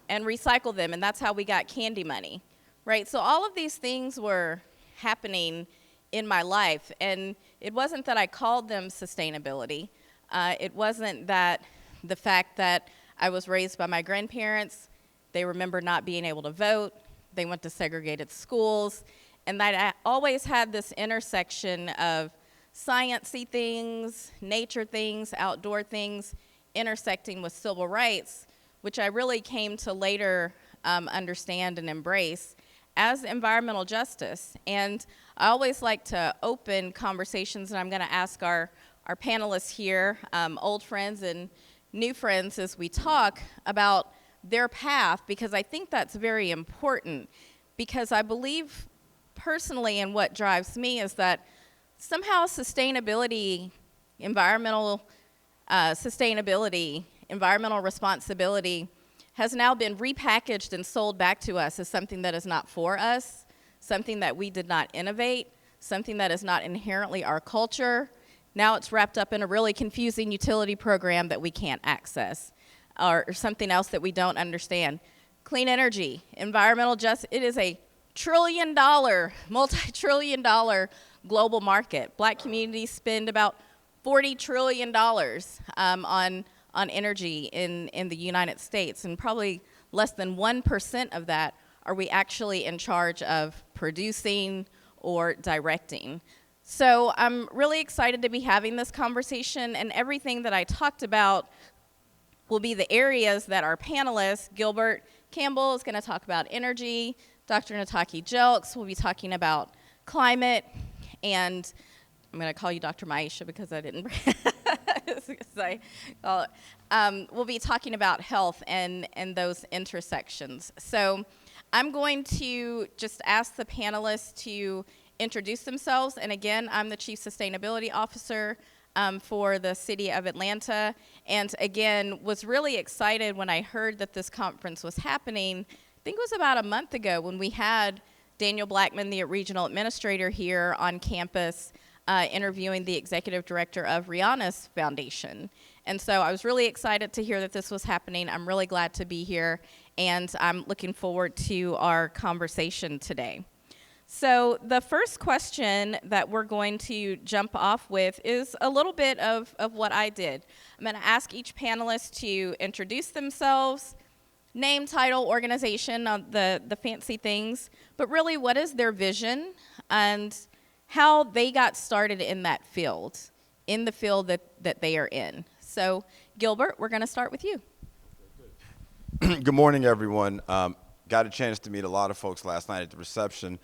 and recycle them, and that's how we got candy money, right? So all of these things were happening in my life, and it wasn't that I called them sustainability. It wasn't that the fact that I was raised by my grandparents, they remember not being able to vote, they went to segregated schools, and that I always had this intersection of science-y things, nature things, outdoor things, intersecting with civil rights, which I really came to later understand and embrace as environmental justice. And I always like to open conversations, and I'm going to ask our panelists here, old friends and new friends, as we talk about their path, because I think that's very important, because I believe personally, and what drives me is that somehow sustainability, environmental responsibility has now been repackaged and sold back to us as something that is not for us, something that we did not innovate, something that is not inherently our culture. Now it's wrapped up in a really confusing utility program that we can't access, or something else that we don't understand. Clean energy, environmental justice, it is a trillion-dollar, multi-trillion-dollar global market. Black communities spend about $40 trillion on energy in the United States, and probably less than 1% of that are we actually in charge of producing or directing. So I'm really excited to be having this conversation, and everything that I talked about will be the areas that our panelists, Gilbert Campbell is going to talk about energy, Dr. Nataki Jelks will be talking about climate, and I'm going to call you Dr. Maisha because I didn't we'll be talking about health and those intersections. So I'm going to just ask the panelists to introduce themselves. And again, I'm the Chief Sustainability Officer for the City of Atlanta. And again, was really excited when I heard that this conference was happening. I think it was about a month ago when we had Daniel Blackman, the regional administrator here on campus, interviewing the executive director of Rihanna's foundation. And so I was really excited to hear that this was happening. I'm really glad to be here, and I'm looking forward to our conversation today. So the first question that we're going to jump off with is a little bit of what I did. I'm going to ask each panelist to introduce themselves, name, title, organization, the fancy things, but really what is their vision and how they got started in that field, in the field that they are in. So Gilbert, we're going to start with you. Good morning, everyone. Got a chance to meet a lot of folks last night at the reception.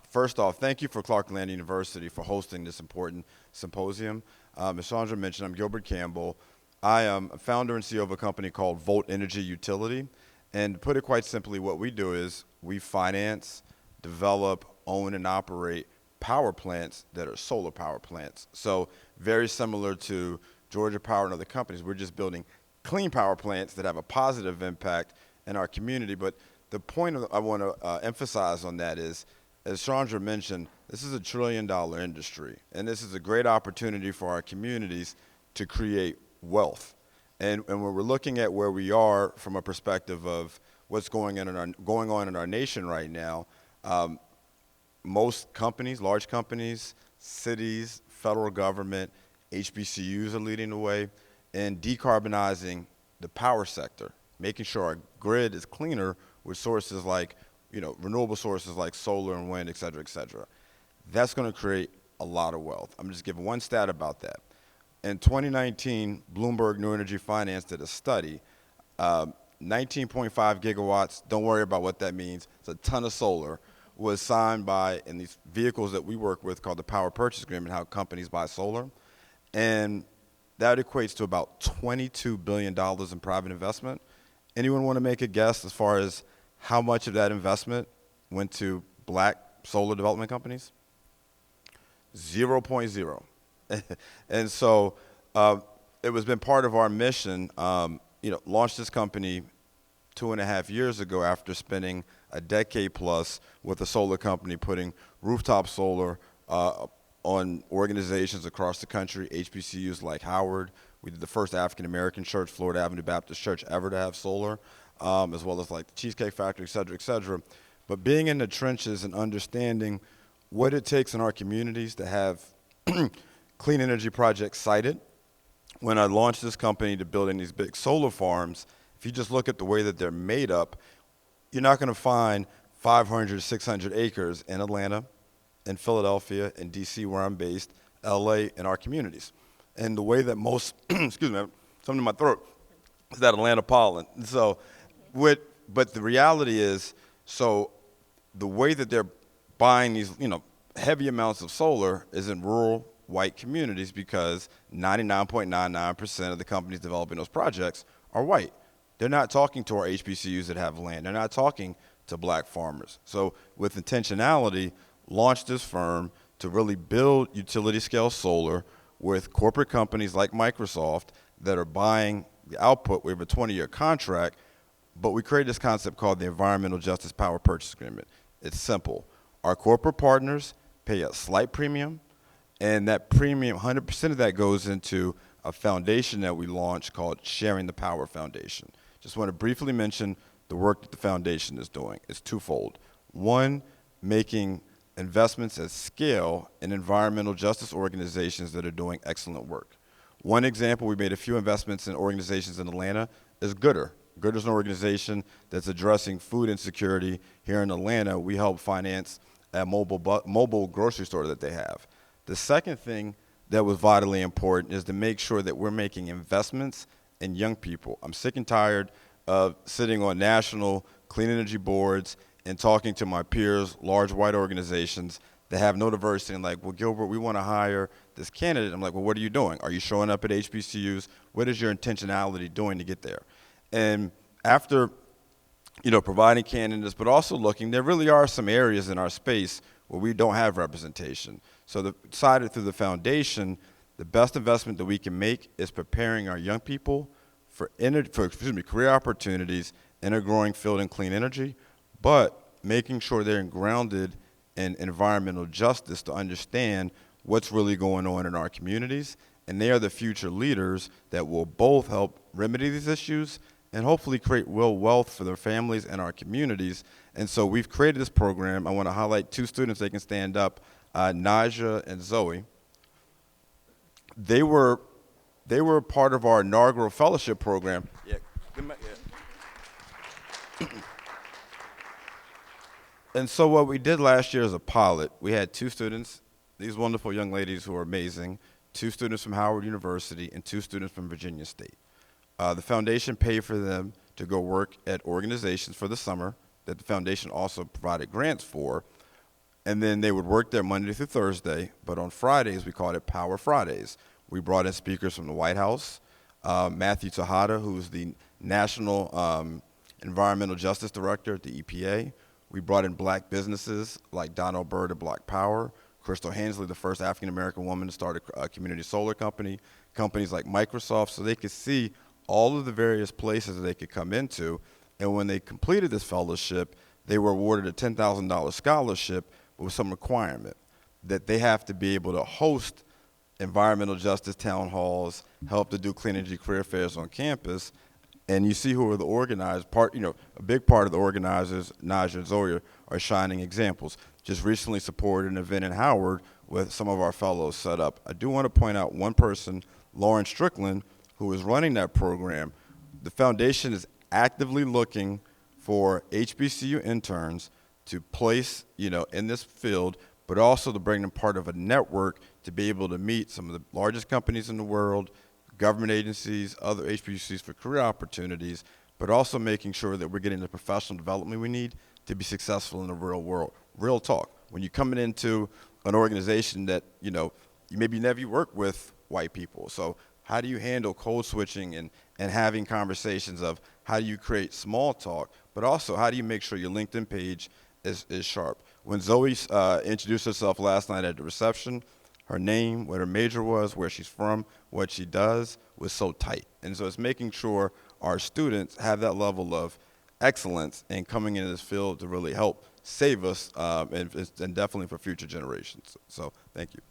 First off, thank you for Clark Atlanta University for hosting this important symposium. As Chandra mentioned, I'm Gilbert Campbell. I am a founder and CEO of a company called Volt Energy Utility. And to put it quite simply, what we do is we finance, develop, own, and operate power plants that are solar power plants. So very similar to Georgia Power and other companies, we're just building clean power plants that have a positive impact in our community. But the point I want to emphasize on that is, as Chandra mentioned, this is $1 trillion industry, and this is a great opportunity for our communities to create wealth. And when we're looking at where we are from a perspective of what's going on in our nation right now, most companies, large companies, cities, federal government, HBCUs are leading the way in decarbonizing the power sector, making sure our grid is cleaner with sources like, renewable sources like solar and wind, et cetera, et cetera. That's going to create a lot of wealth. I'm just giving one stat about that. In 2019, Bloomberg New Energy Finance did a study, 19.5 gigawatts, don't worry about what that means, it's a ton of solar, was signed by, in these vehicles that we work with called the Power Purchase Agreement, how companies buy solar. And that equates to about $22 billion in private investment. Anyone want to make a guess as far as how much of that investment went to black solar development companies? 0.0. And so it was been part of our mission, launched this company 2.5 years ago after spending a decade plus with a solar company putting rooftop solar on organizations across the country, HBCUs like Howard. We did the first African-American church, Florida Avenue Baptist Church, ever to have solar, as well as like the Cheesecake Factory, et cetera, et cetera. But being in the trenches and understanding what it takes in our communities to have clean energy projects sited. When I launched this company to building these big solar farms, if you just look at the way that they're made up, you're not going to find 500, 600 acres in Atlanta, in Philadelphia, in DC where I'm based, LA, in our communities. And the way that most, excuse me, something in my throat, is that Atlanta pollen. So, but the reality is, so the way that they're buying these, heavy amounts of solar is in rural white communities because 99.99% of the companies developing those projects are white. They're not talking to our HBCUs that have land. They're not talking to black farmers. So with intentionality, launched this firm to really build utility scale solar with corporate companies like Microsoft that are buying the output. We have a 20-year contract, but we created this concept called the Environmental Justice Power Purchase Agreement. It's simple. Our corporate partners pay a slight premium, and that premium, 100% of that goes into a foundation that we launched called Sharing the Power Foundation. Just want to briefly mention the work that the foundation is doing. It's twofold. One, making investments at scale in environmental justice organizations that are doing excellent work. One example, we made a few investments in organizations in Atlanta, is Gooder. Gooder's an organization that's addressing food insecurity here in Atlanta. We help finance a mobile grocery store that they have. The second thing that was vitally important is to make sure that we're making investments in young people. I'm sick and tired of sitting on national clean energy boards and talking to my peers, large white organizations that have no diversity, and like, well, Gilbert, we want to hire this candidate. I'm like, well, what are you doing? Are you showing up at HBCUs? What is your intentionality doing to get there? And after, providing candidates, but also looking, there really are some areas in our space where we don't have representation. So decided through the foundation, the best investment that we can make is preparing our young people for career opportunities in a growing field in clean energy, but making sure they're grounded in environmental justice to understand what's really going on in our communities. And they are the future leaders that will both help remedy these issues and hopefully create real wealth for their families and our communities. And so we've created this program. I want to highlight two students. They can stand up, Naja and Zoe. They were part of our inaugural fellowship program. Yeah. And so what we did last year as a pilot, we had two students, these wonderful young ladies who are amazing, two students from Howard University and two students from Virginia State. The foundation paid for them to go work at organizations for the summer that the foundation also provided grants for. And then they would work there Monday through Thursday, but on Fridays, we called it Power Fridays. We brought in speakers from the White House, Matthew Tejada, who's the National Environmental Justice Director at the EPA. We brought in black businesses like Donald Byrd of Black Power, Crystal Hensley, the first African-American woman to start a community solar company, companies like Microsoft, so they could see all of the various places that they could come into. And when they completed this fellowship, they were awarded a $10,000 scholarship with some requirement that they have to be able to host environmental justice town halls, help to do clean energy career fairs on campus. And you see who are the organizers. A big part of the organizers, Naja and Zoe, are shining examples. Just recently supported an event in Howard with some of our fellows set up. I do want to point out one person, Lauren Strickland, who is running that program. The foundation is actively looking for HBCU interns to place, in this field, but also to bring them part of a network to be able to meet some of the largest companies in the world, government agencies, other HBCUs for career opportunities, but also making sure that we're getting the professional development we need to be successful in the real world. Real talk. When you're coming into an organization that, you maybe never worked with white people. So how do you handle code switching and having conversations of how do you create small talk, but also how do you make sure your LinkedIn page is sharp? When Zoe introduced herself last night at the reception, her name, what her major was, where she's from, what she does, was so tight. And so it's making sure our students have that level of excellence in coming into this field to really help save us and definitely for future generations. So thank you.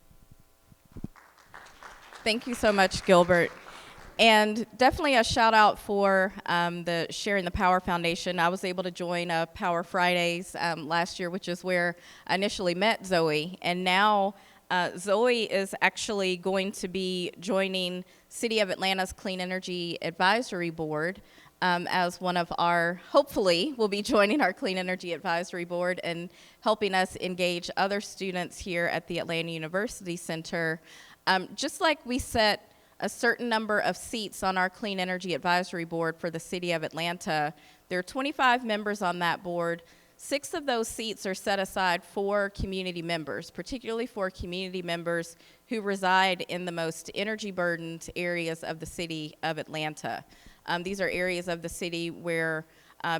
Thank you so much, Gilbert. And definitely a shout out for the Sharing the Power Foundation. I was able to join Power Fridays last year, which is where I initially met Zoe. And now Zoe is actually going to be joining City of Atlanta's Clean Energy Advisory Board as one of our, hopefully, will be joining our Clean Energy Advisory Board and helping us engage other students here at the Atlanta University Center. Just like we set a certain number of seats on our Clean Energy Advisory Board for the City of Atlanta, there are 25 members on that board. 6 of those seats are set aside for community members, particularly for community members who reside in the most energy-burdened areas of the City of Atlanta. These are areas of the city where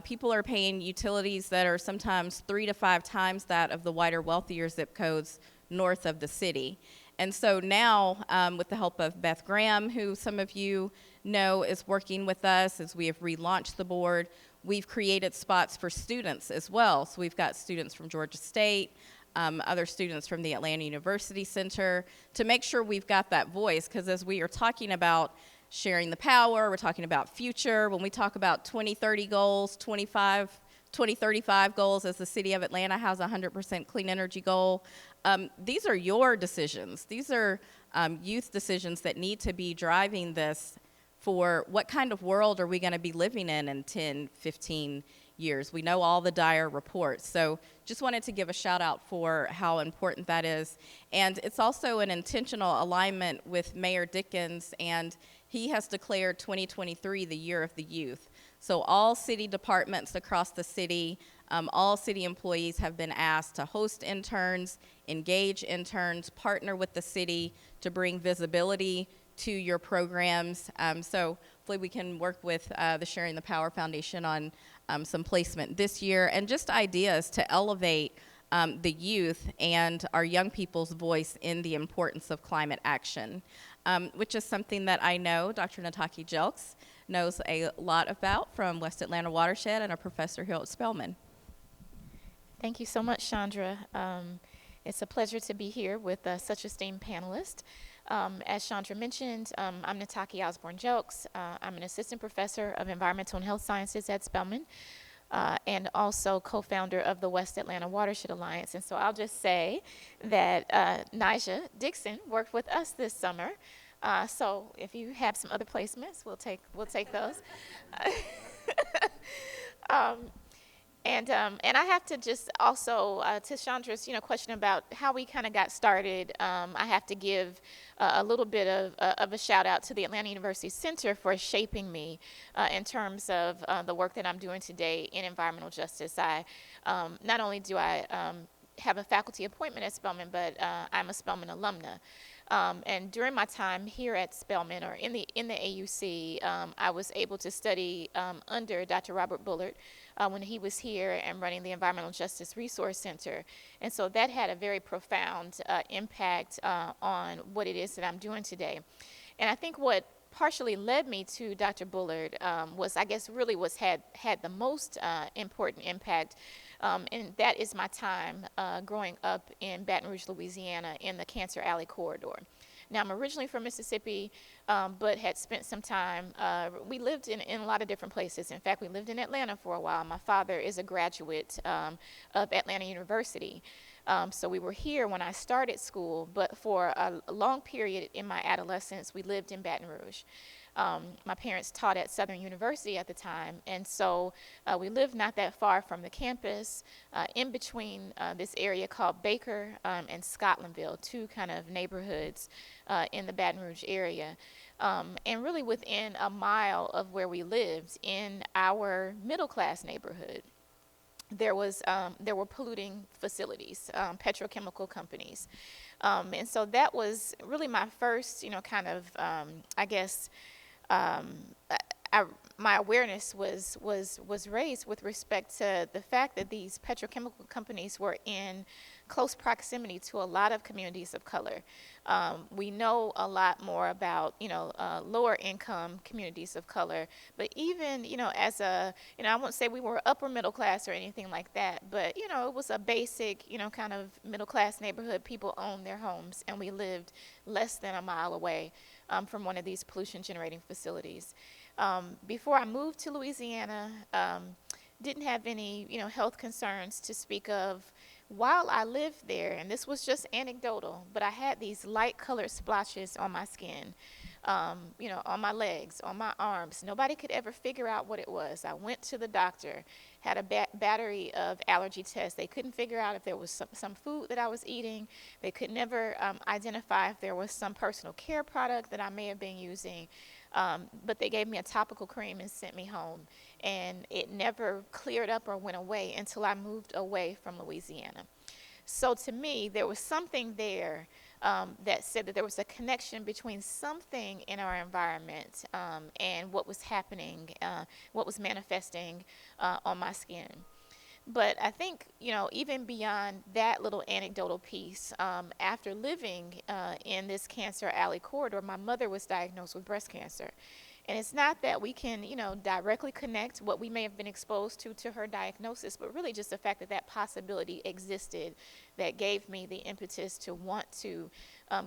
people are paying utilities that are sometimes 3 to 5 times that of the wider, wealthier zip codes north of the city. And so now, with the help of Beth Graham, who some of you know is working with us as we have relaunched the board, we've created spots for students as well. So we've got students from Georgia State, other students from the Atlanta University Center, to make sure we've got that voice, because as we are talking about sharing the power, we're talking about future, when we talk about 2030 goals, 2035 goals, as the City of Atlanta has a 100% clean energy goal, these are your decisions. These are youth decisions that need to be driving this for what kind of world are we going to be living in 10, 15 years. We know all the dire reports. So just wanted to give a shout out for how important that is. And it's also an intentional alignment with Mayor Dickens, and he has declared 2023 the year of the youth. So all city departments across the city, all city employees have been asked to host interns, engage interns, partner with the city to bring visibility to your programs. So hopefully we can work with the Sharing the Power Foundation on some placement this year, and just ideas to elevate the youth and our young people's voice in the importance of climate action, which is something that I know Dr. Nataki Jelks knows a lot about from West Atlanta Watershed and a professor here at Spelman. Thank you so much, Chandra. It's a pleasure to be here with such esteemed panelists. As Chandra mentioned, I'm Nataki Osborne Jelks. I'm an assistant professor of environmental and health sciences at Spelman, and also co-founder of the West Atlanta Watershed Alliance. And so I'll just say that Nija Dixon worked with us this summer. So if you have some other placements, we'll take those. And I have to just also, to Chandra's question about how we kind of got started, I have to give a little bit of a shout out to the Atlanta University Center for shaping me in terms of the work that I'm doing today in environmental justice. Not only do I have a faculty appointment at Spelman, but I'm a Spelman alumna. And during my time here at Spelman, or in the AUC, I was able to study under Dr. Robert Bullard when he was here and running the Environmental Justice Resource Center. And so that had a very profound impact on what it is that I'm doing today. And I think what partially led me to Dr. Bullard was, I guess, really had the most important impact, and that is my time growing up in Baton Rouge, Louisiana, in the Cancer Alley corridor. Now, I'm originally from Mississippi, but had spent some time, we lived in a lot of different places. In fact, we lived in Atlanta for a while. My father is a graduate of Atlanta University. So we were here when I started school, but for a long period in my adolescence, we lived in Baton Rouge. My parents taught at Southern University at the time, and so we lived not that far from the campus, in between this area called Baker and Scotlandville, two kind of neighborhoods in the Baton Rouge area. And really within a mile of where we lived in our middle-class neighborhood, there were polluting facilities, petrochemical companies. And so that was really my first, kind of, I guess, my awareness was raised with respect to the fact that these petrochemical companies were in close proximity to a lot of communities of color. We know a lot more about, lower income communities of color, but even, as I won't say we were upper middle class or anything like that, but, it was a basic, kind of middle class neighborhood. People owned their homes, and we lived less than a mile away from one of these pollution generating facilities. Before I moved to Louisiana, didn't have any, health concerns to speak of. While I lived there, and this was just anecdotal, but I had these light colored splotches on my skin, on my legs, on my arms. Nobody could ever figure out what it was. I went to the doctor, had a battery of allergy tests. They couldn't figure out if there was some food that I was eating. They could never identify if there was some personal care product that I may have been using. But they gave me a topical cream and sent me home. And it never cleared up or went away until I moved away from Louisiana. So to me, there was something there that said that there was a connection between something in our environment and what was happening, what was manifesting on my skin. But I think, even beyond that little anecdotal piece, after living in this Cancer Alley corridor, my mother was diagnosed with breast cancer. And it's not that we can, directly connect what we may have been exposed to her diagnosis, but really just the fact that that possibility existed that gave me the impetus to want to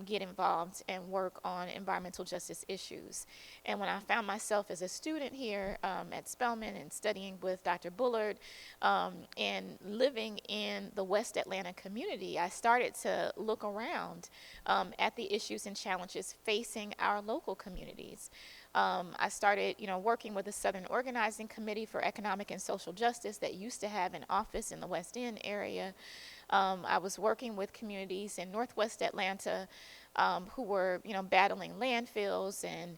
get involved and work on environmental justice issues. And when I found myself as a student here at Spelman and studying with Dr. Bullard and living in the West Atlanta community, I started to look around at the issues and challenges facing our local communities. I started, working with the Southern Organizing Committee for Economic and Social Justice that used to have an office in the West End area. I was working with communities in Northwest Atlanta who were, battling landfills and,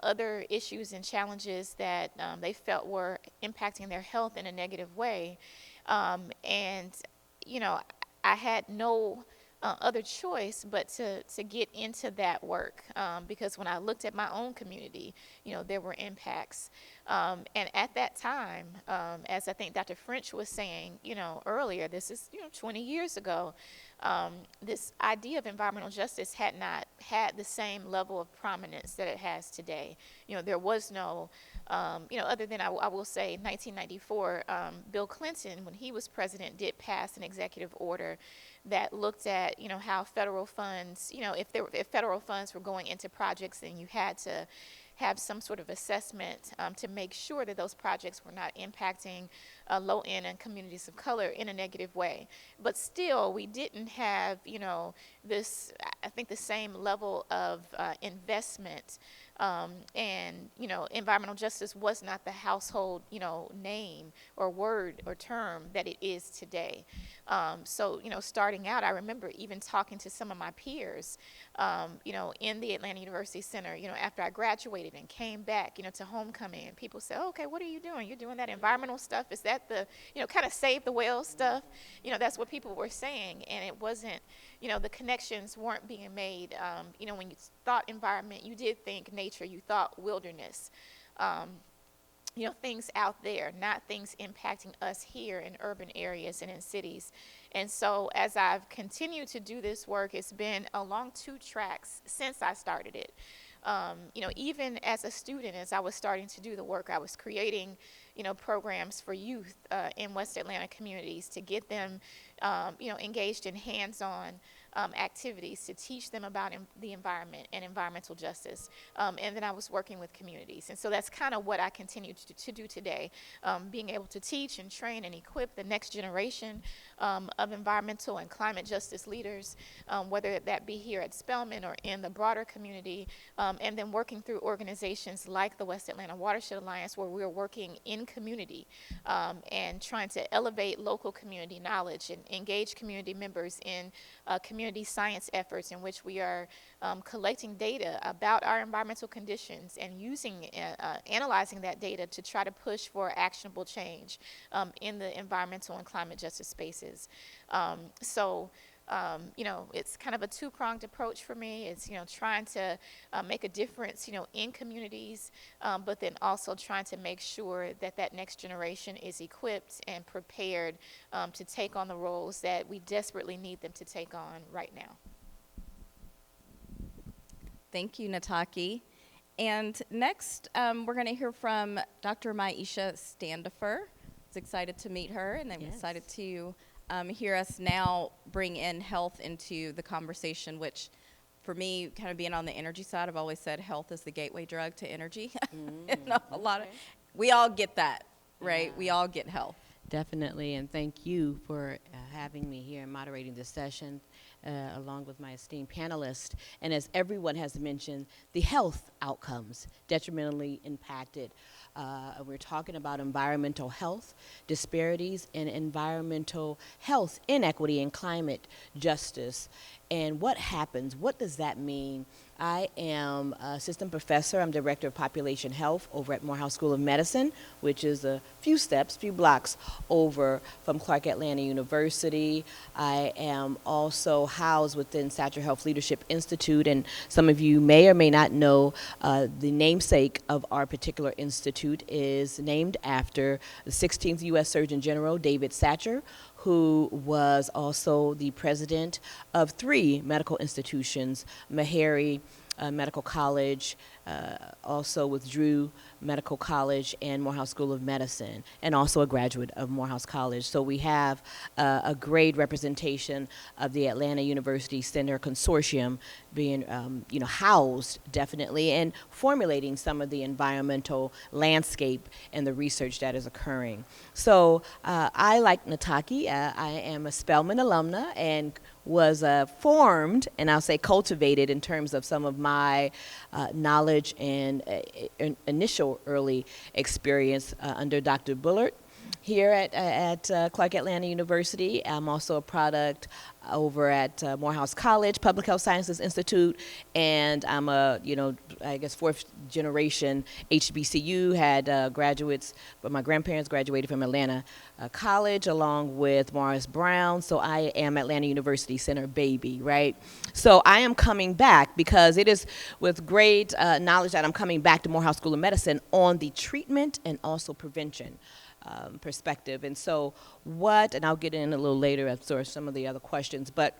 other issues and challenges that they felt were impacting their health in a negative way. And, I had no other choice but to get into that work because when I looked at my own community, there were impacts. And at that time, as I think Dr. French was saying, earlier, this is, 20 years ago, this idea of environmental justice had not had the same level of prominence that it has today. There was no, other than I will say 1994, Bill Clinton, when he was president, did pass an executive order that looked at, how federal funds, if federal funds were going into projects, then you had to have some sort of assessment to make sure that those projects were not impacting low-end and communities of color in a negative way. But still, we didn't have, this, I think, the same level of investment. And, environmental justice was not the household, name or word or term that it is today. So, starting out, I remember even talking to some of my peers, in the Atlanta University Center, after I graduated and came back, to homecoming, and people said, okay, what are you doing? You're doing that environmental stuff? Is that the, kind of save the whales stuff? That's what people were saying, and it wasn't, the connections weren't being made. When you thought environment, you did think nature, you thought wilderness. Things out there, not things impacting us here in urban areas and in cities. And so as I've continued to do this work, it's been along two tracks since I started it. Even as a student, as I was starting to do the work, I was creating, programs for youth in West Atlanta communities to get them, engaged in hands-on activities to teach them about the environment and environmental justice. And then I was working with communities. And so that's kind of what I continue to do today, being able to teach and train and equip the next generation of environmental and climate justice leaders, whether that be here at Spelman or in the broader community, and then working through organizations like the West Atlanta Watershed Alliance, where we're working in community and trying to elevate local community knowledge and engage community members in community science efforts in which we are collecting data about our environmental conditions and analyzing that data to try to push for actionable change in the environmental and climate justice spaces. It's kind of a two-pronged approach for me. It's, trying to make a difference, in communities, but then also trying to make sure that that next generation is equipped and prepared to take on the roles that we desperately need them to take on right now. Thank you, Nataki. And next, we're going to hear from Dr. Maisha Standifer. I was excited to meet her, and I'm excited to hear us now bring in health into the conversation, which for me, kind of being on the energy side, I've always said health is the gateway drug to energy. We all get that, right? Yeah. We all get health. Definitely, and thank you for having me here and moderating this session along with my esteemed panelists. And as everyone has mentioned, the health outcomes detrimentally impacted. We're talking about environmental health disparities and environmental health inequity and climate justice. And what happens? What does that mean? I am assistant professor. I'm director of population health over at Morehouse School of Medicine, which is a few blocks over from Clark Atlanta University. I am also housed within Satcher Health Leadership Institute, and some of you may or may not know the namesake of our particular institute is named after the 16th U.S. Surgeon General, David Satcher, who was also the president of 3 medical institutions, Meharry Medical College, also with Drew Medical College and Morehouse School of Medicine, and also a graduate of Morehouse College. So we have a great representation of the Atlanta University Center Consortium being, housed definitely and formulating some of the environmental landscape and the research that is occurring. So I, like Nataki, I am a Spelman alumna and was formed, and I'll say cultivated in terms of some of my knowledge and initial early experience under Dr. Bullard here at Clark Atlanta University. I'm also a product over at Morehouse College, Public Health Sciences Institute, and I'm a, I guess 4th generation HBCU, had graduates, but my grandparents graduated from Atlanta College along with Morris Brown, so I am Atlanta University Center baby, right? So I am coming back because it is with great knowledge that I'm coming back to Morehouse School of Medicine on the treatment and also prevention perspective. And so and I'll get in a little later after some of the other questions, but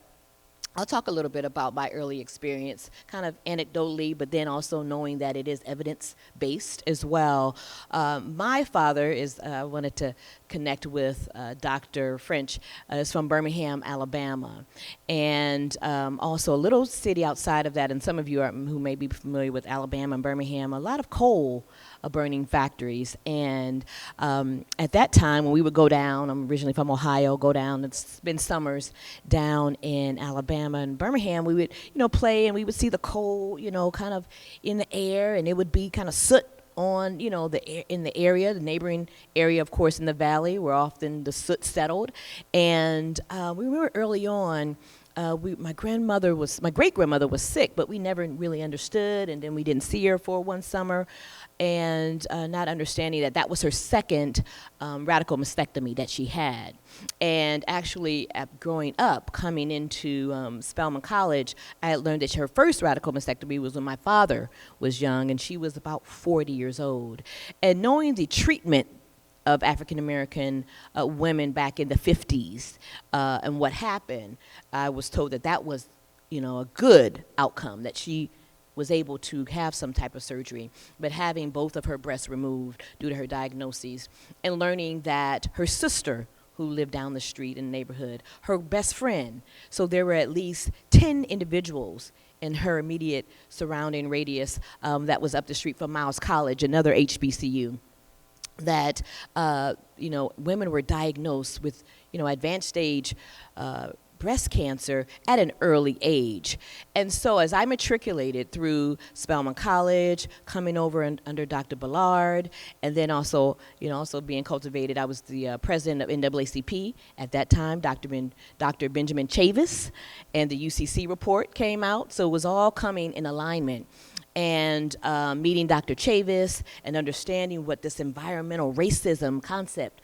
I'll talk a little bit about my early experience, kind of anecdotally, but then also knowing that it is evidence-based as well. My father is, I wanted to connect with Dr. French, is from Birmingham, Alabama, and also a little city outside of that, and some of you who may be familiar with Alabama and Birmingham, a lot of coal burning factories. And at that time, when we would go down, I'm originally from Ohio, go down and spend summers down in Alabama and Birmingham, we would, play, and we would see the coal, kind of in the air, and it would be kind of soot on, in the area, the neighboring area, of course, in the valley, where often the soot settled. And we remember early on, my great-grandmother was sick, but we never really understood, and then we didn't see her for one summer, and not understanding that was her second radical mastectomy that she had. And actually, growing up, coming into Spelman College, I had learned that her first radical mastectomy was when my father was young, and she was about 40 years old. And knowing the treatment of African-American women back in the 50s and what happened, I was told that was, a good outcome, that she was able to have some type of surgery. But having both of her breasts removed due to her diagnoses, and learning that her sister, who lived down the street in the neighborhood, her best friend, so there were at least 10 individuals in her immediate surrounding radius that was up the street from Miles College, another HBCU, that women were diagnosed with advanced stage breast cancer at an early age. And so as I matriculated through Spelman College, coming over under Dr. Bullard, and then also being cultivated, I was the president of NAACP at that time, Dr. Benjamin Chavis, and the UCC report came out, so it was all coming in alignment. And meeting Dr. Chavis and understanding what this environmental racism concept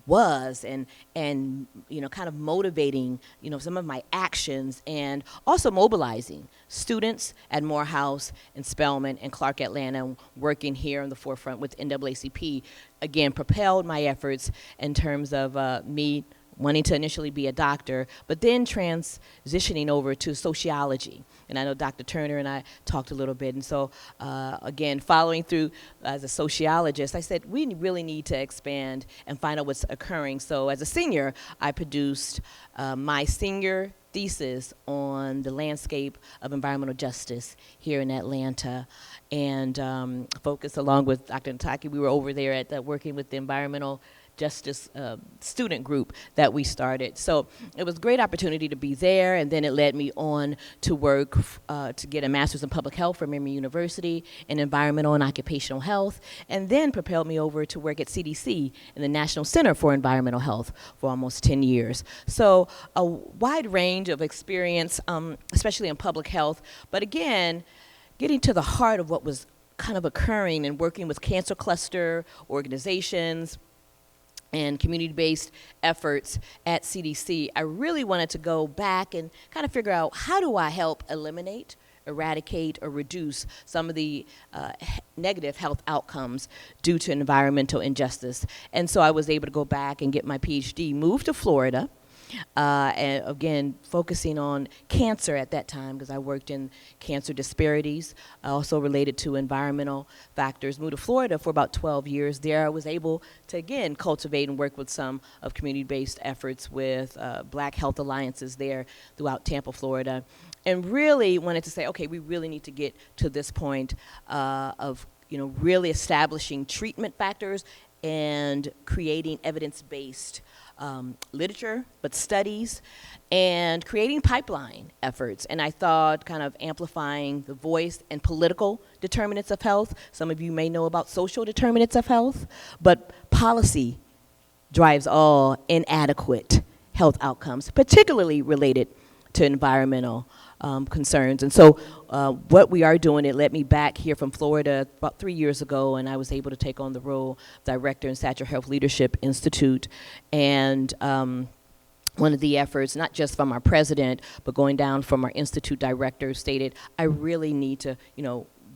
was, and kind of motivating some of my actions, and also mobilizing students at Morehouse and Spelman and Clark Atlanta, working here on the forefront with NAACP, again propelled my efforts in terms of me wanting to initially be a doctor, but then transitioning over to sociology. And I know Dr. Turner and I talked a little bit. And so, again, following through as a sociologist, I said, we really need to expand and find out what's occurring. So as a senior, I produced my senior thesis on the landscape of environmental justice here in Atlanta, and focused along with Dr. Nataki. We were over there at working with the environmental justice student group that we started. So it was a great opportunity to be there, and then it led me on to work to get a master's in public health from Emory University in environmental and occupational health, and then propelled me over to work at CDC in the National Center for Environmental Health for almost 10 years. So a wide range of experience, especially in public health, but again, getting to the heart of what was kind of occurring and working with cancer cluster organizations and community-based efforts at CDC, I really wanted to go back and kind of figure out, how do I help eliminate eradicate or reduce some of the negative health outcomes due to environmental injustice. And so I was able to go back and get my PhD, move to Florida, and again, focusing on cancer at that time, because I worked in cancer disparities, also related to environmental factors. Moved to Florida for about 12 years. There I was able to, again, cultivate and work with some of community-based efforts with Black Health Alliances there throughout Tampa, Florida, and really wanted to say, okay, we really need to get to this point of really establishing treatment factors and creating evidence-based literature, but studies, and creating pipeline efforts. And I thought kind of amplifying the voice and political determinants of health. Some of you may know about social determinants of health, but policy drives all inadequate health outcomes, particularly related to environmental concerns. And so what we are doing, it led me back here from Florida about 3 years ago, and I was able to take on the role of director in Satcher Health Leadership Institute. And one of the efforts, not just from our president, but going down from our institute director, stated, I really need to,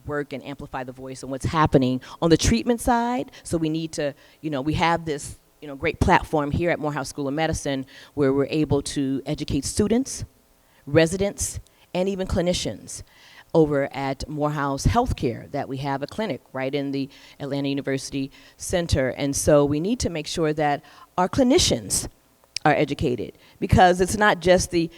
work and amplify the voice of what's happening on the treatment side. So we need to, we have this, great platform here at Morehouse School of Medicine where we're able to educate students, residents, and even clinicians over at Morehouse Healthcare, that we have a clinic right in the Atlanta University Center. And so we need to make sure that our clinicians are educated, because it's not just the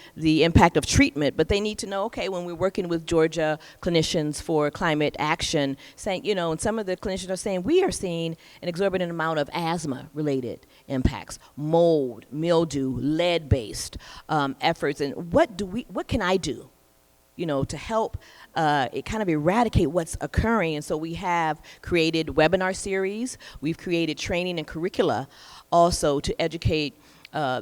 impact of treatment, but they need to know, okay, when we're working with Georgia clinicians for climate action, saying, and some of the clinicians are saying, we are seeing an exorbitant amount of asthma-related impacts, mold, mildew, lead-based efforts, and what can I do, to help it kind of eradicate what's occurring? And so we have created webinar series, we've created training and curricula also to educate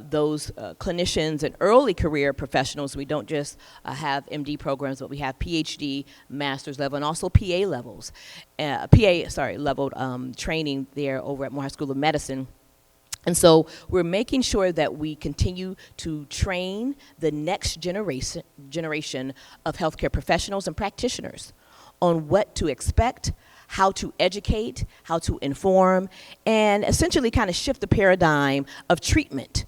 those clinicians and early career professionals. We don't just have MD programs, but we have PhD, master's level, and also PA levels, leveled training there over at Morehouse School of Medicine. And so we're making sure that we continue to train the next generation of healthcare professionals and practitioners on what to expect, how to educate, how to inform, and essentially kind of shift the paradigm of treatment.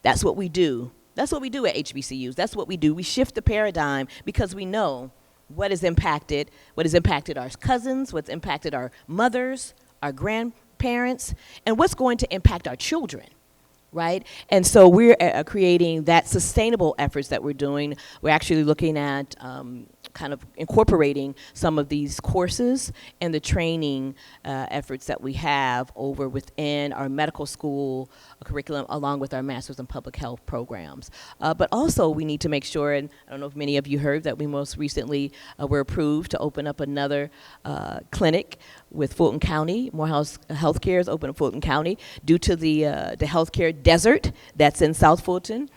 That's what we do. That's what we do at HBCUs. That's what we do. We shift the paradigm because we know what has impacted our cousins, what's impacted our mothers, our grandparents, and what's going to impact our children, right? And so we're creating that sustainable efforts that we're doing. We're actually looking at kind of incorporating some of these courses and the training efforts that we have over within our medical school curriculum, along with our master's in public health programs. But also we need to make sure, and I don't know if many of you heard that we most recently were approved to open up another clinic with Fulton County. Morehouse Healthcare is open in Fulton County due to the healthcare desert that's in South Fulton.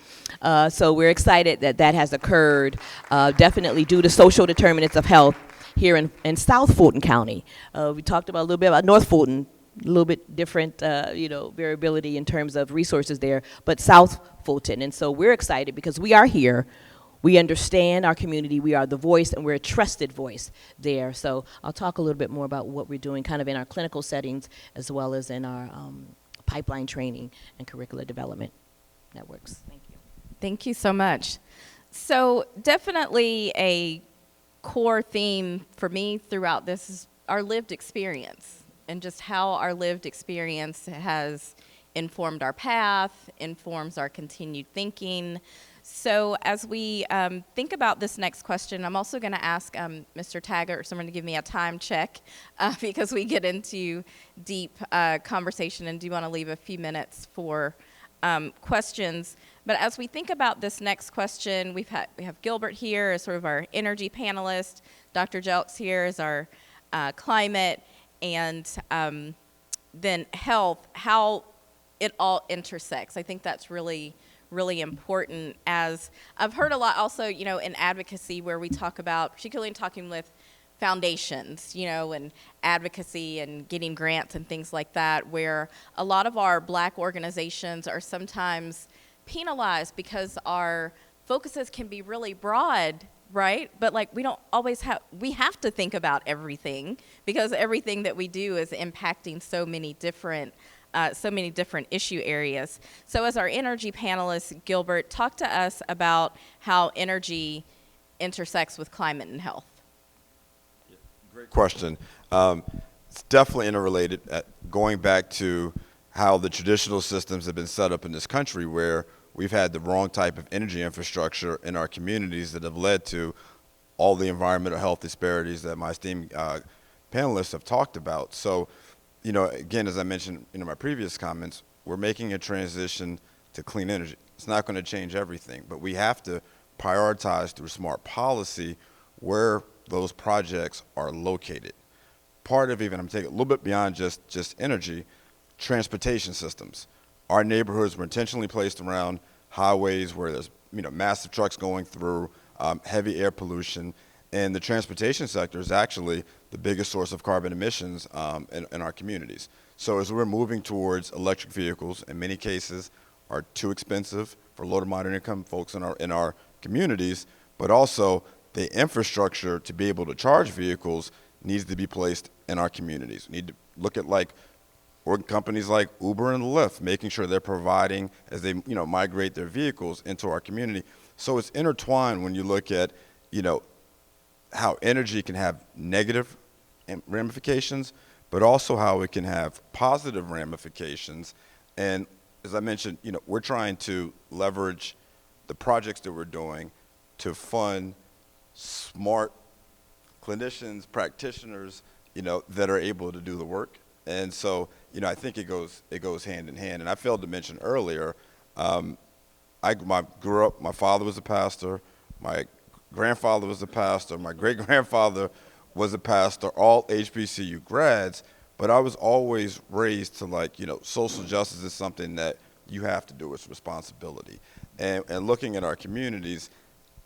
So we're excited that that has occurred, definitely due to social determinants of health here in South Fulton County. We talked about a little bit about North Fulton, a little bit different, variability in terms of resources there, but South Fulton. And so we're excited because we are here. We understand our community, we are the voice, and we're a trusted voice there. So I'll talk a little bit more about what we're doing kind of in our clinical settings as well as in our pipeline training and curricular development networks. Thank you. Thank you so much. So definitely a core theme for me throughout this is our lived experience, and just how our lived experience has informed our path, informs our continued thinking. So as we think about this next question, I'm also going to ask Mr. Taggart or someone to give me a time check because we get into deep conversation and do want to leave a few minutes for questions. But as we think about this next question, we have Gilbert here as sort of our energy panelist, Dr. Jelks here as our climate, and then health, how it all intersects. I think that's really important, as I've heard a lot also, in advocacy where we talk about, particularly in talking with foundations, and advocacy and getting grants and things like that, where a lot of our Black organizations are sometimes penalized because our focuses can be really broad right? But like we don't always we have to think about everything because everything that we do is impacting so many different issue areas. So as our energy panelist, Gilbert, talk to us about how energy intersects with climate and health. Great question. It's definitely interrelated. Going back to how the traditional systems have been set up in this country, where we've had the wrong type of energy infrastructure in our communities that have led to all the environmental health disparities that my esteemed panelists have talked about. So, you know, again, as I mentioned in my previous comments, we're making a transition to clean energy. It's not going to change everything, but we have to prioritize through smart policy where those projects are located. Part of even, I'm taking a little bit beyond just energy, transportation systems. Our neighborhoods were intentionally placed around highways where there's, you know, massive trucks going through, heavy air pollution, and the transportation sector is actually the biggest source of carbon emissions in our communities. So as we're moving towards electric vehicles, in many cases are too expensive for low to moderate income folks in our communities, but also the infrastructure to be able to charge vehicles needs to be placed in our communities. We need to look at companies like Uber and Lyft, making sure they're providing as they migrate their vehicles into our community. So it's intertwined when you look at how energy can have negative ramifications, but also how it can have positive ramifications. And as I mentioned, we're trying to leverage the projects that we're doing to fund smart clinicians, practitioners, that are able to do the work. And so, I think it goes hand in hand. And I failed to mention earlier, I grew up, my father was a pastor, my grandfather was a pastor, my great-grandfather was a pastor, all HBCU grads, but I was always raised to social justice is something that you have to do, it's responsibility. And looking at our communities,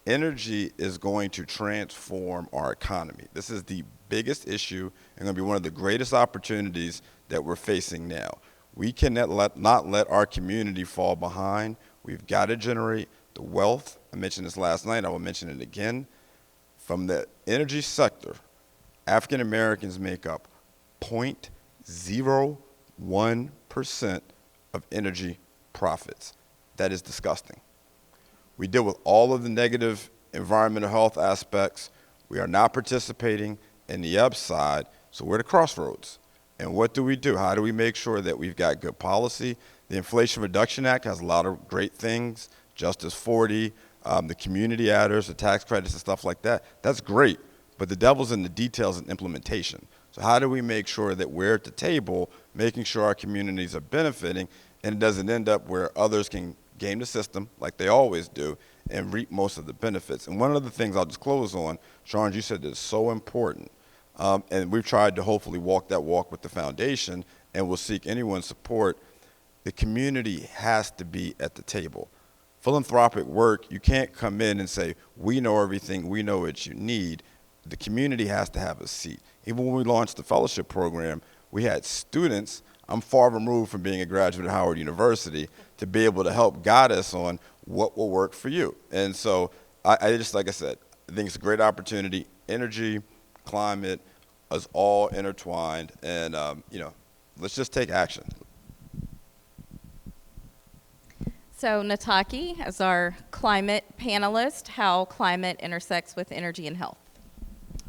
energy is going to transform our economy. This is the biggest issue and going to be one of the greatest opportunities that we're facing now. We cannot not let our community fall behind. We've got to generate the wealth. I mentioned this last night. I will mention it again. From the energy sector, African Americans make up 0.01% of energy profits. That is disgusting. We deal with all of the negative environmental health aspects. We are not participating in the upside, so we're at a crossroads. And what do? How do we make sure that we've got good policy? The Inflation Reduction Act has a lot of great things, Justice 40, the community adders, the tax credits and stuff like that. That's great, but the devil's in the details and implementation. So how do we make sure that we're at the table, making sure our communities are benefiting, and it doesn't end up where others can game the system like they always do and reap most of the benefits. And one of the things I'll just close on, Sean, you said is so important, and we've tried to hopefully walk that walk with the foundation, and we'll seek anyone's support. The community has to be at the table. Philanthropic work, you can't come in and say, we know everything, we know what you need. The community has to have a seat. Even when we launched the fellowship program, we had students. I'm far removed from being a graduate of Howard University to be able to help guide us on what will work for you. And so I just, like I said, I think it's a great opportunity. Energy, climate is all intertwined, and let's just take action. So Nataki, as our climate panelist, how climate intersects with energy and health.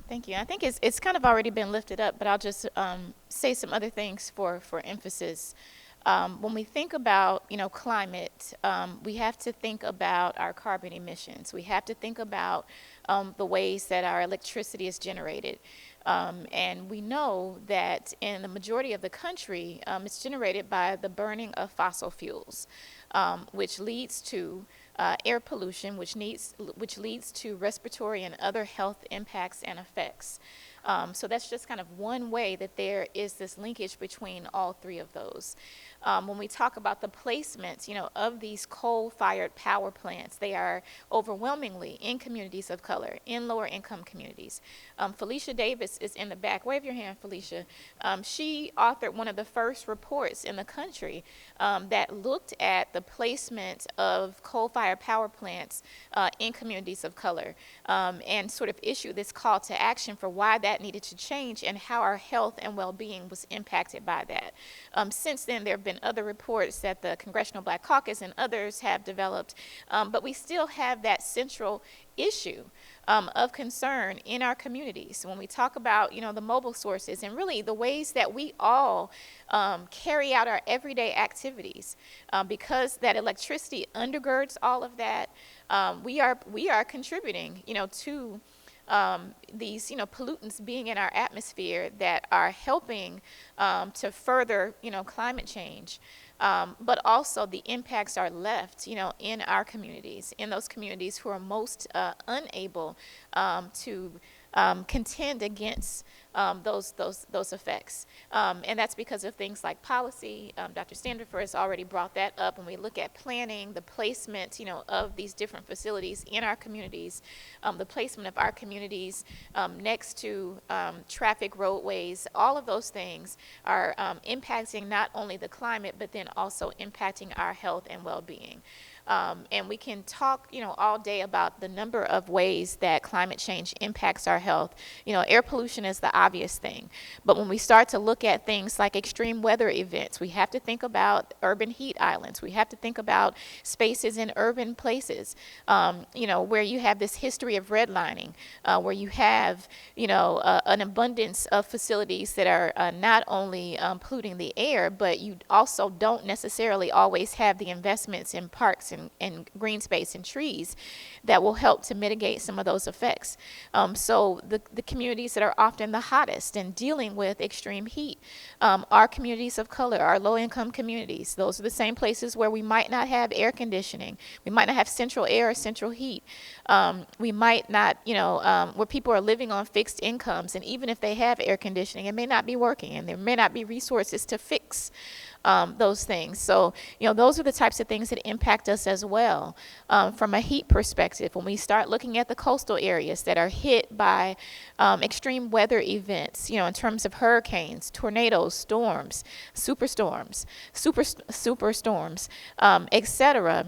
Thank you. I think it's kind of already been lifted up, but I'll just say some other things for emphasis. When we think about climate, we have to think about our carbon emissions. We have to think about the ways that our electricity is generated. And we know that in the majority of the country, it's generated by the burning of fossil fuels, which leads to air pollution, which leads to respiratory and other health impacts and effects. So that's just kind of one way that there is this linkage between all three of those. When we talk about the placements, of these coal-fired power plants, they are overwhelmingly in communities of color, in lower income communities. Felicia Davis is in the back. Wave your hand, Felicia. She authored one of the first reports in the country that looked at the placement of coal-fired power plants in communities of color, and sort of issued this call to action for why that needed to change and how our health and well-being was impacted by that. Since then, there have been other reports that the Congressional Black Caucus and others have developed, but we still have that central issue of concern in our communities. When we talk about, the mobile sources and really the ways that we all carry out our everyday activities, because that electricity undergirds all of that, we are contributing, to these, pollutants being in our atmosphere that are helping to further, climate change. But also the impacts are left, in our communities, in those communities who are most unable to contend against those effects. And that's because of things like policy. Dr. Standifer has already brought that up. When we look at planning, the placement, of these different facilities in our communities, the placement of our communities next to traffic roadways, all of those things are impacting not only the climate, but then also impacting our health and well-being. And we can talk, all day about the number of ways that climate change impacts our health. Air pollution is the obvious thing. But when we start to look at things like extreme weather events, we have to think about urban heat islands. We have to think about spaces in urban places, where you have this history of redlining, where you have, an abundance of facilities that are not only polluting the air, but you also don't necessarily always have the investments in parks and green space and trees that will help to mitigate some of those effects. So the communities that are often the hottest and dealing with extreme heat are communities of color, are low-income communities. Those are the same places where we might not have air conditioning. We might not have central air or central heat. We might not, where people are living on fixed incomes, and even if they have air conditioning, it may not be working, and there may not be resources to fix those things. So, those are the types of things that impact us as well. From a heat perspective, when we start looking at the coastal areas that are hit by extreme weather events, in terms of hurricanes, tornadoes, storms, superstorms, etc.,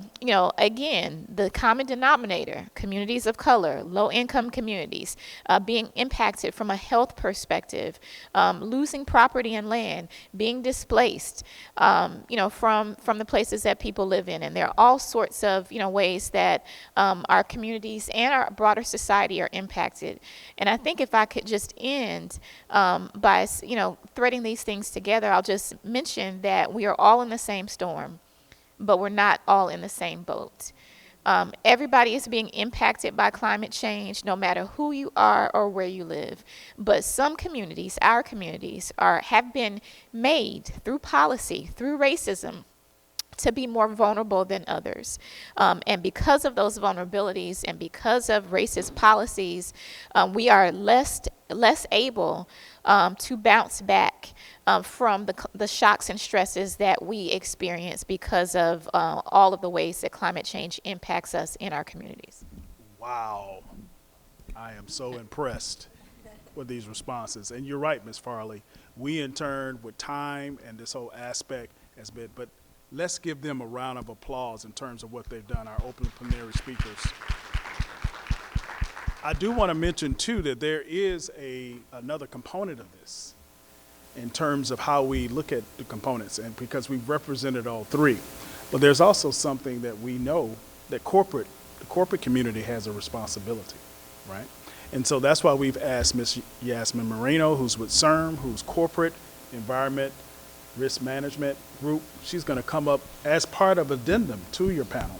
again, the common denominator, communities of color, low-income communities, being impacted from a health perspective, losing property and land, being displaced, from the places that people live in. And there are all sorts of, ways that our communities and our broader society are impacted. And I think if I could just end by, threading these things together, I'll just mention that we are all in the same storm, but we're not all in the same boat. Everybody is being impacted by climate change, no matter who you are or where you live. But some communities, our communities, have been made through policy, through racism, to be more vulnerable than others. And because of those vulnerabilities and because of racist policies, we are less able to bounce back from the shocks and stresses that we experience because of all of the ways that climate change impacts us in our communities. Wow. I am so impressed with these responses. And you're right, Ms. Farley. We, in turn, with time and this whole aspect has been, but let's give them a round of applause in terms of what they've done, our open plenary speakers. I do want to mention, too, that there is another component of this in terms of how we look at the components, and because we've represented all three. But there's also something that we know that the corporate community has a responsibility, right? And so that's why we've asked Ms. Yasmin Moreno, who's with CERM, who's corporate environment risk management group. She's going to come up as part of addendum to your panel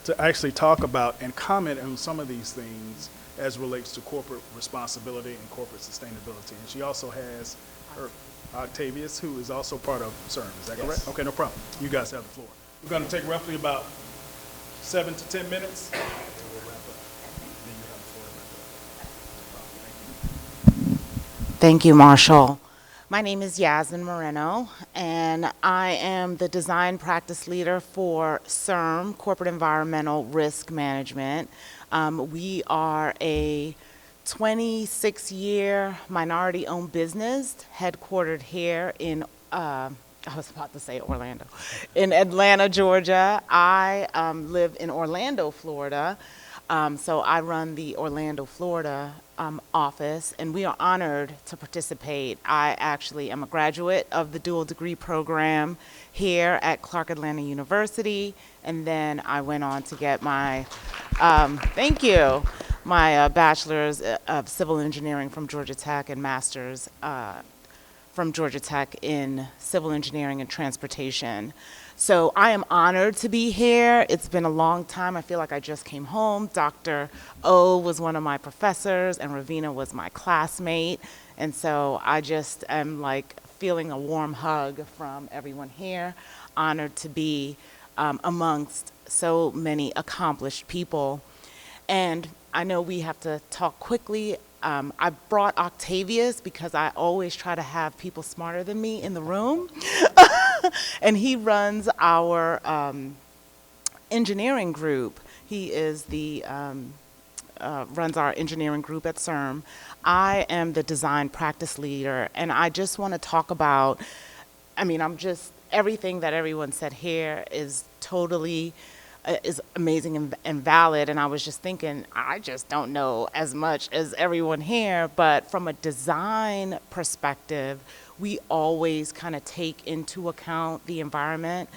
to actually talk about and comment on some of these things as relates to corporate responsibility and corporate sustainability. And she also has her Octavius, who is also part of CERM. Is that correct? Okay, no problem. You guys have the floor. We're going to take roughly about 7 to 10 minutes, and we'll wrap up. And then you have the floor to wrap up. No problem. Thank you. Thank you, Marshall. My name is Yasmin Moreno, and I am the design practice leader for CERM, Corporate Environmental Risk Management. We are a 26-year minority-owned business headquartered here in, I was about to say Orlando, in Atlanta, Georgia. I live in Orlando, Florida, so I run the Orlando, Florida office, and we are honored to participate. I actually am a graduate of the dual degree program here at Clark Atlanta University, and then I went on to get my, thank you, my bachelor's of civil engineering from Georgia Tech and master's from Georgia Tech in civil engineering and transportation. So I am honored to be here. It's been a long time. I feel like I just came home. Dr. O was one of my professors and Ravina was my classmate. And so I just am like feeling a warm hug from everyone here. Honored to be amongst so many accomplished people. And I know we have to talk quickly. I brought Octavius because I always try to have people smarter than me in the room. And he runs our engineering group. He is the, runs our engineering group at CERM. I am the design practice leader, and I just want to talk about, I mean, everything that everyone said here is totally is amazing and valid, and I was just thinking, I just don't know as much as everyone here, but from a design perspective, we always kind of take into account the environment.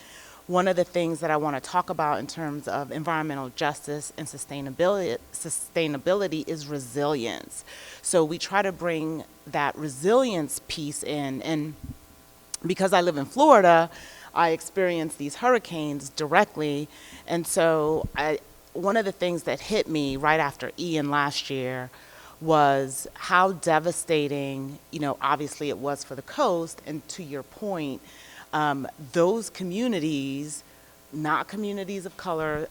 One of the things that I want to talk about in terms of environmental justice and sustainability is resilience. So we try to bring that resilience piece in, and because I live in Florida, I experience these hurricanes directly, and so one of the things that hit me right after Ian last year was how devastating, you know, obviously it was for the coast, and to your point, those communities, not communities of color,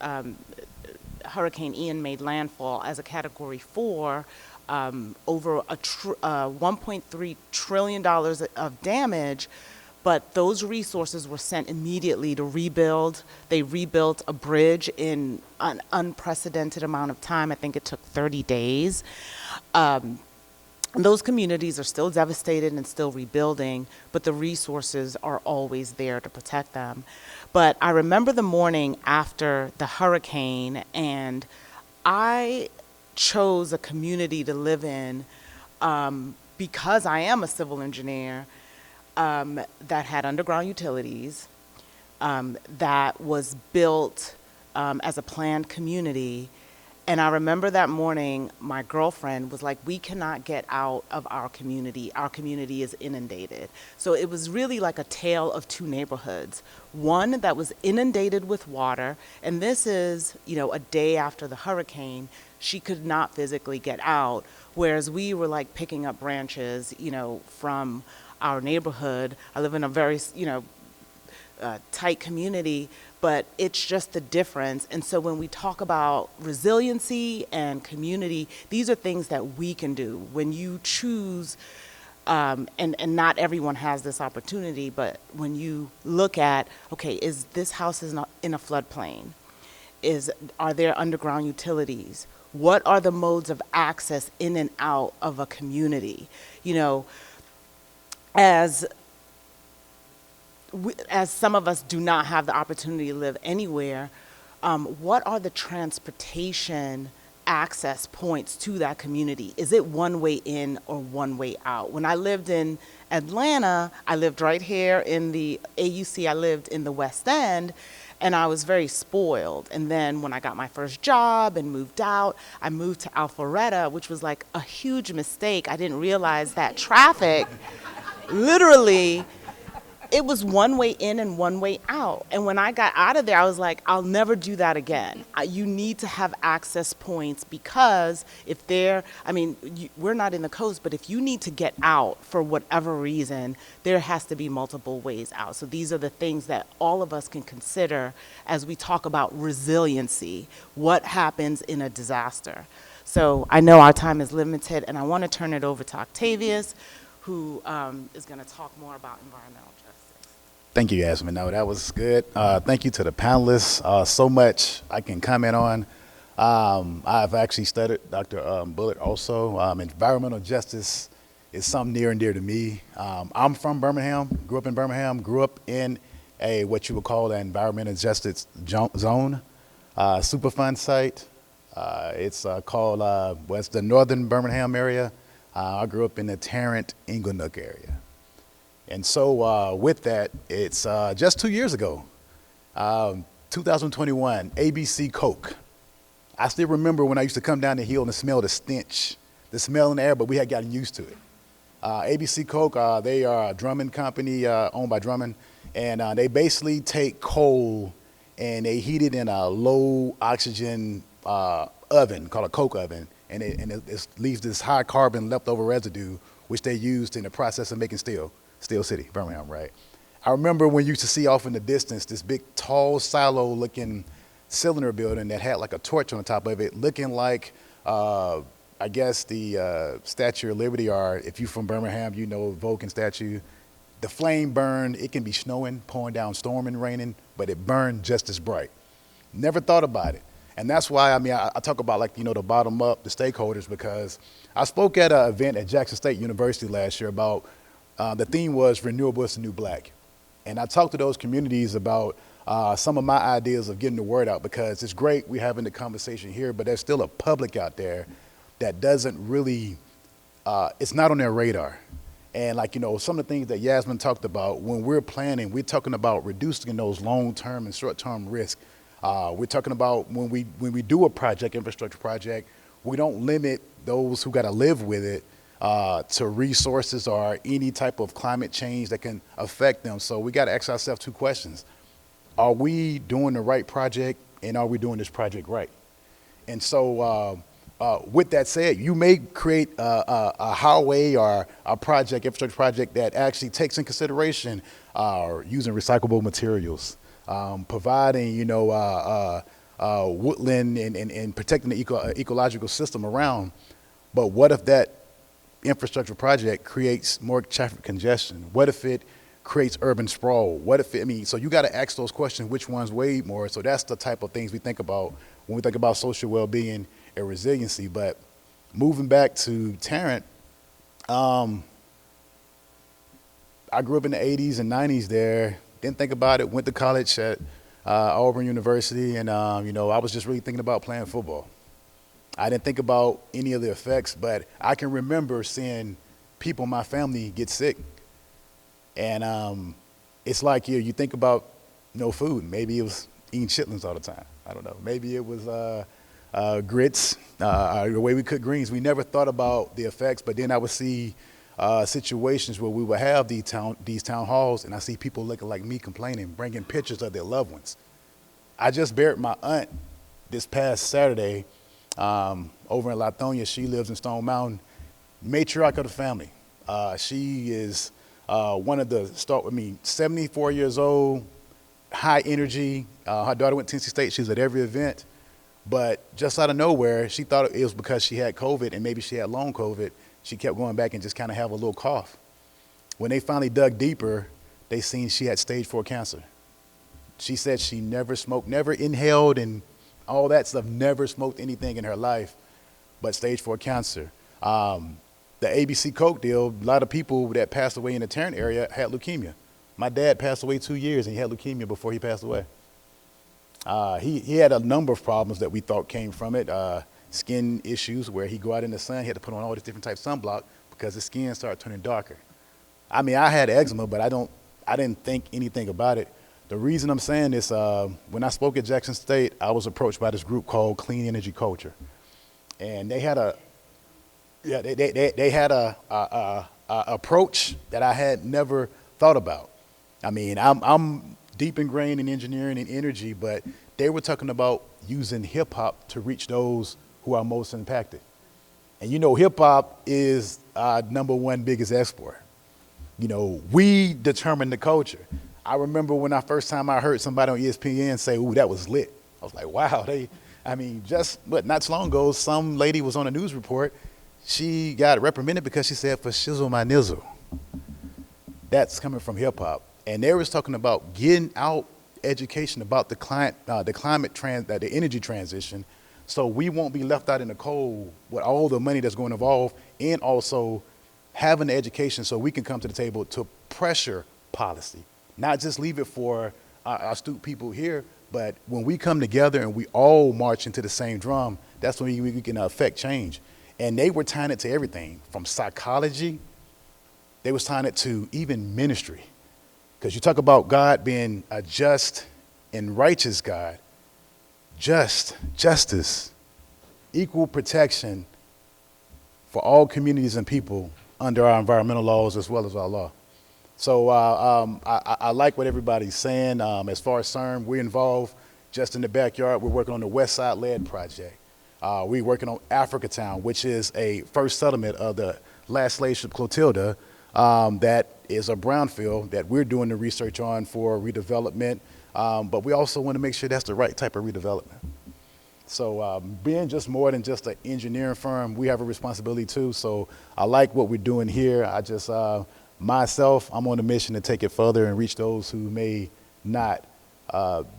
Hurricane Ian made landfall as a Category 4, over $1.3 trillion of damage, but those resources were sent immediately to rebuild. They rebuilt a bridge in an unprecedented amount of time. I think it took 30 days. And those communities are still devastated and still rebuilding, but the resources are always there to protect them. But I remember the morning after the hurricane, and I chose a community to live in because I am a civil engineer, that had underground utilities, that was built as a planned community. And I remember that morning, my girlfriend was like, we cannot get out of our community. Our community is inundated. So it was really like a tale of two neighborhoods. One that was inundated with water, and this is, you know, a day after the hurricane, she could not physically get out, whereas we were like picking up branches, you know, from our neighborhood. I live in a very, you know, tight community, but it's just the difference. And so when we talk about resiliency and community, these are things that we can do. When you choose, and not everyone has this opportunity, but when you look at, okay, is this house in a floodplain? Are there underground utilities? What are the modes of access in and out of a community? You know, as some of us do not have the opportunity to live anywhere, what are the transportation access points to that community? Is it one way in or one way out? When I lived in Atlanta, I lived right here in the AUC, I lived in the West End, and I was very spoiled. And then when I got my first job and moved out, I moved to Alpharetta, which was like a huge mistake. I didn't realize that traffic, literally, it was one way in and one way out. And when I got out of there, I was like, I'll never do that again. You need to have access points, because if we're not in the coast, but if you need to get out for whatever reason, there has to be multiple ways out. So these are the things that all of us can consider as we talk about resiliency. What happens in a disaster? So I know our time is limited, and I want to turn it over to Octavius, who is going to talk more about environmental justice. Thank you, Yasmin. No, that was good. Thank you to the panelists. So much I can comment on. I've actually studied Dr. Bullard also. Environmental justice is something near and dear to me. I'm from Birmingham, grew up in Birmingham, grew up in what you would call an environmental justice zone, Superfund site. It's called, well, it's the northern Birmingham area. I grew up in the Tarrant, Inglenook area. And so with that, it's just 2 years ago, 2021, ABC Coke. I still remember when I used to come down the hill and smell the stench, the smell in the air, but we had gotten used to it. ABC Coke, they are a Drummond company owned by Drummond, and they basically take coal and they heat it in a low oxygen oven called a coke oven, and it leaves this high carbon leftover residue, which they used in the process of making steel. Steel City, Birmingham, right? I remember when you used to see off in the distance this big, tall, silo-looking cylinder building that had like a torch on the top of it, looking like, I guess, the Statue of Liberty, or if you're from Birmingham, you know Vulcan statue. The flame burned. It can be snowing, pouring down, storming, raining, but it burned just as bright. Never thought about it. And that's why, I mean, I talk about, like, you know, the bottom up, the stakeholders, because I spoke at an event at Jackson State University last year about, the theme was Renewable is the New Black. And I talked to those communities about some of my ideas of getting the word out, because it's great we're having the conversation here, but there's still a public out there that doesn't really, it's not on their radar. And, like, you know, some of the things that Yasmin talked about, when we're planning, we're talking about reducing those long-term and short-term risks. We're talking about when we do a project, infrastructure project, we don't limit those who got to live with it to resources or any type of climate change that can affect them. So we got to ask ourselves two questions. Are we doing the right project, and are we doing this project right? And so with that said, you may create a highway or a project, infrastructure project, that actually takes in consideration using recyclable materials, providing, you know, woodland and protecting the ecological system around. But what if that infrastructure project creates more traffic congestion? What if it creates urban sprawl? What if it, I mean, so you got to ask those questions, which ones weigh more? So that's the type of things we think about when we think about social well-being and resiliency. But moving back to Tarrant, I grew up in the 80s and 90s there, didn't think about it, went to college at Auburn University, and you know, I was just really thinking about playing football. I didn't think about any of the effects, but I can remember seeing people in my family get sick. And it's like you think about no food. Maybe it was eating chitlins all the time. I don't know. Maybe it was grits, the way we cook greens. We never thought about the effects, but then I would see situations where we would have these town halls, and I see people looking like me complaining, bringing pictures of their loved ones. I just buried my aunt this past Saturday over in Lithonia. She lives in Stone Mountain, matriarch of the family. She is one of the 74 years old, high energy. Her daughter went to Tennessee State. She was at every event. But just out of nowhere, she thought it was because she had COVID, and maybe she had long COVID. She kept going back and just kind of have a little cough. When they finally dug deeper, they seen she had stage 4 cancer. She said she never smoked, never inhaled and all that stuff, never smoked anything in her life, but stage 4 cancer. The ABC Coke deal, a lot of people that passed away in the Tarrant area had leukemia. My dad passed away 2 years, and he had leukemia before he passed away. He had a number of problems that we thought came from it. Skin issues where he'd go out in the sun, he had to put on all these different types of sunblock because his skin started turning darker. I mean, I had eczema, but I didn't think anything about it. The reason I'm saying this, when I spoke at Jackson State, I was approached by this group called Clean Energy Culture. And they had they had a approach that I had never thought about. I mean, I'm deep ingrained in engineering and energy, but they were talking about using hip hop to reach those who are most impacted. And you know, hip hop is our #1 biggest export. You know, we determine the culture. I remember when first time I heard somebody on ESPN say, "Ooh, that was lit." I was like, wow, not so long ago, some lady was on a news report. She got reprimanded because she said, "For shizzle my nizzle." that's coming from hip hop. And they was talking about getting out education about the the energy transition, so we won't be left out in the cold with all the money that's going to involve, and also having the education so we can come to the table to pressure policy, not just leave it for our astute people here, but when we come together and we all march into the same drum, that's when we can affect change. And they were tying it to everything from psychology, they was tying it to even ministry. Because you talk about God being a just and righteous God, justice, equal protection for all communities and people under our environmental laws as well as our law. So I like what everybody's saying. As far as CERN, we're involved just in the backyard. We're working on the West Side Lead project. We're working on Africa Town, which is a first settlement of the last slave ship Clotilda. That is a brownfield that we're doing the research on for redevelopment, but we also want to make sure that's the right type of redevelopment. So being just more than just an engineering firm, we have a responsibility too. So I like what we're doing here. I just, myself, I'm on a mission to take it further and reach those who may not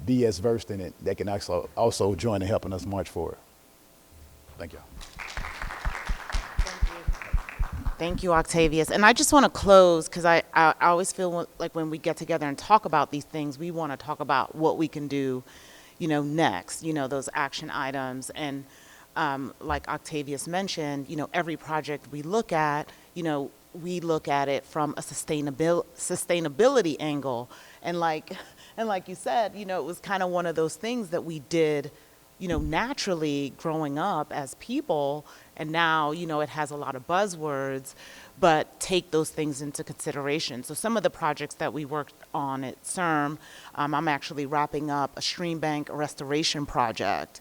be as versed in it, that can also join in helping us march forward. Thank you. Thank you, Octavius. And I just want to close, because I always feel like when we get together and talk about these things, we want to talk about what we can do, next, those action items. And like Octavius mentioned, every project we look at, we look at it from a sustainability angle. And like you said, it was kind of one of those things that we did, naturally growing up as people. And now, it has a lot of buzzwords, but take those things into consideration. So some of the projects that we worked on at CERM, I'm actually wrapping up a stream bank restoration project.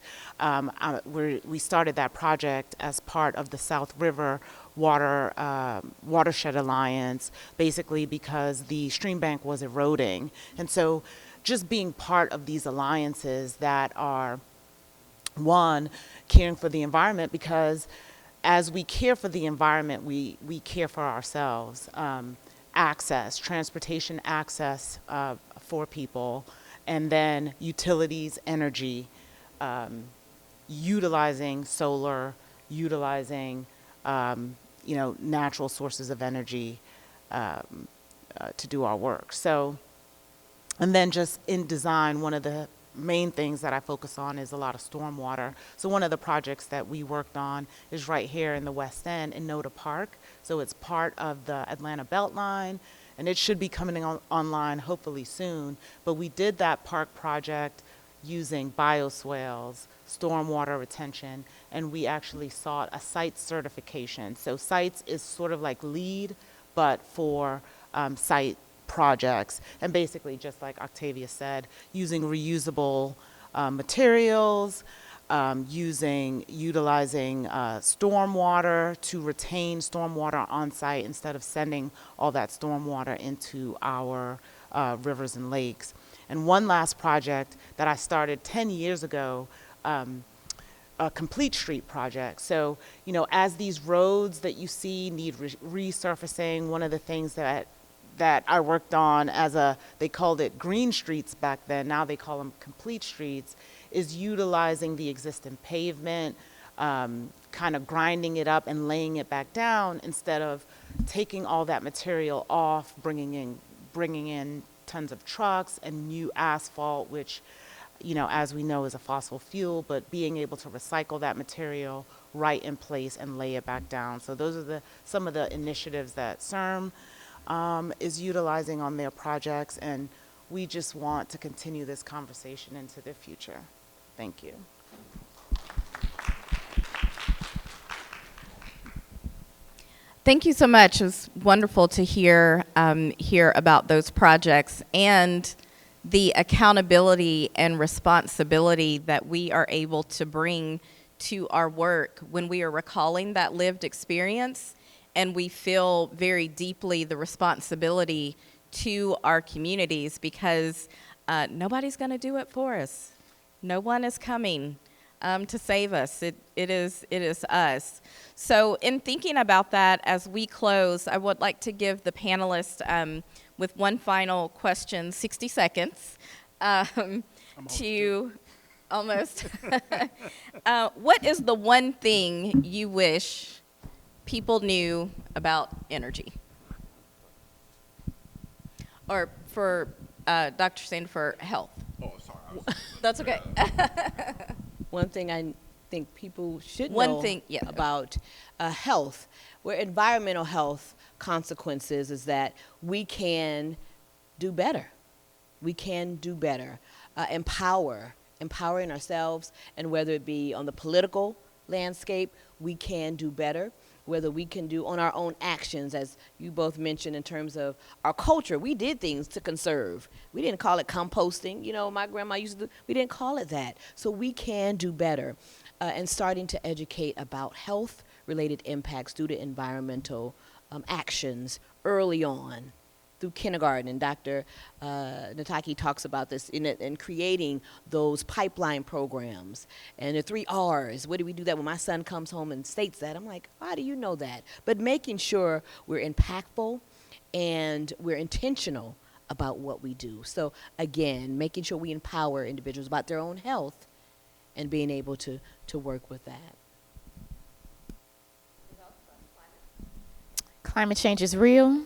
We started that project as part of the South River Watershed Alliance, basically because the stream bank was eroding. And so just being part of these alliances that are, one, caring for the environment, because as we care for the environment, we care for ourselves. Access, transportation access for people, and then utilities, energy, utilizing solar, utilizing natural sources of energy to do our work. So, and then just in design, one of the main things that I focus on is a lot of stormwater. So one of the projects that we worked on is right here in the West End in Noda Park. So it's part of the Atlanta Beltline, and it should be coming online hopefully soon. But we did that park project using bioswales, stormwater retention, and we actually sought a site certification. So sites is sort of like LEED, but for site projects, and basically, just like Octavia said, using reusable materials, utilizing stormwater to retain stormwater on site instead of sending all that stormwater into our rivers and lakes. And one last project that I started 10 years ago, a complete street project. So, as these roads that you see need resurfacing, one of the things that I worked on they called it green streets back then, now they call them complete streets, is utilizing the existing pavement, kind of grinding it up and laying it back down instead of taking all that material off, bringing in tons of trucks and new asphalt, which, as we know, is a fossil fuel, but being able to recycle that material right in place and lay it back down. So those are some of the initiatives that CERM is utilizing on their projects, and we just want to continue this conversation into the future. Thank you. Thank you so much. It was wonderful to hear about those projects and the accountability and responsibility that we are able to bring to our work when we are recalling that lived experience, and we feel very deeply the responsibility to our communities, because nobody's going to do it for us. No one is coming to save us. It is us. So in thinking about that, as we close, I would like to give the panelists with one final question, 60 seconds, to almost. What is the one thing you wish people knew about energy? Or for Dr. Sand for health. Oh, sorry. That's okay. One thing I think people should One know thing, yeah. about health, where environmental health consequences is that we can do better. We can do better. Empowering ourselves, and whether it be on the political landscape, we can do better. Whether we can do on our own actions, as you both mentioned in terms of our culture, we did things to conserve. We didn't call it composting. You know, my grandma used to, we didn't call it that. So we can do better. And starting to educate about health-related impacts due to environmental actions early on through kindergarten. And Dr. Nataki talks about this in creating those pipeline programs. And the 3 R's, what do we do that when my son comes home and states that? I'm like, how do you know that? But making sure we're impactful and we're intentional about what we do. So again, making sure we empower individuals about their own health and being able to work with that. Climate change is real.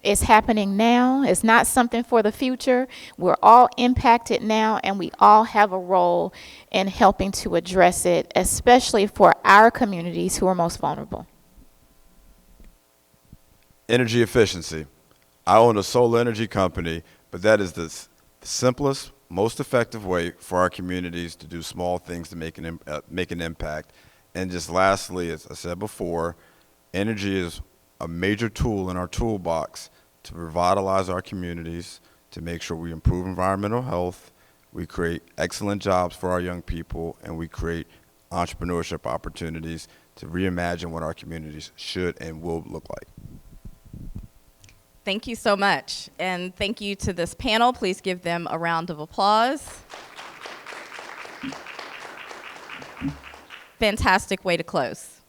It's happening now. It's not something for the future. We're all impacted now, and we all have a role in helping to address it, especially for our communities who are most vulnerable. Energy efficiency. I own a solar energy company, but that is the simplest, most effective way for our communities to do small things to make an impact. And just lastly, as I said before, energy is a major tool in our toolbox to revitalize our communities, to make sure we improve environmental health, we create excellent jobs for our young people, and we create entrepreneurship opportunities to reimagine what our communities should and will look like. Thank you so much. And thank you to this panel. Please give them a round of applause. Fantastic way to close.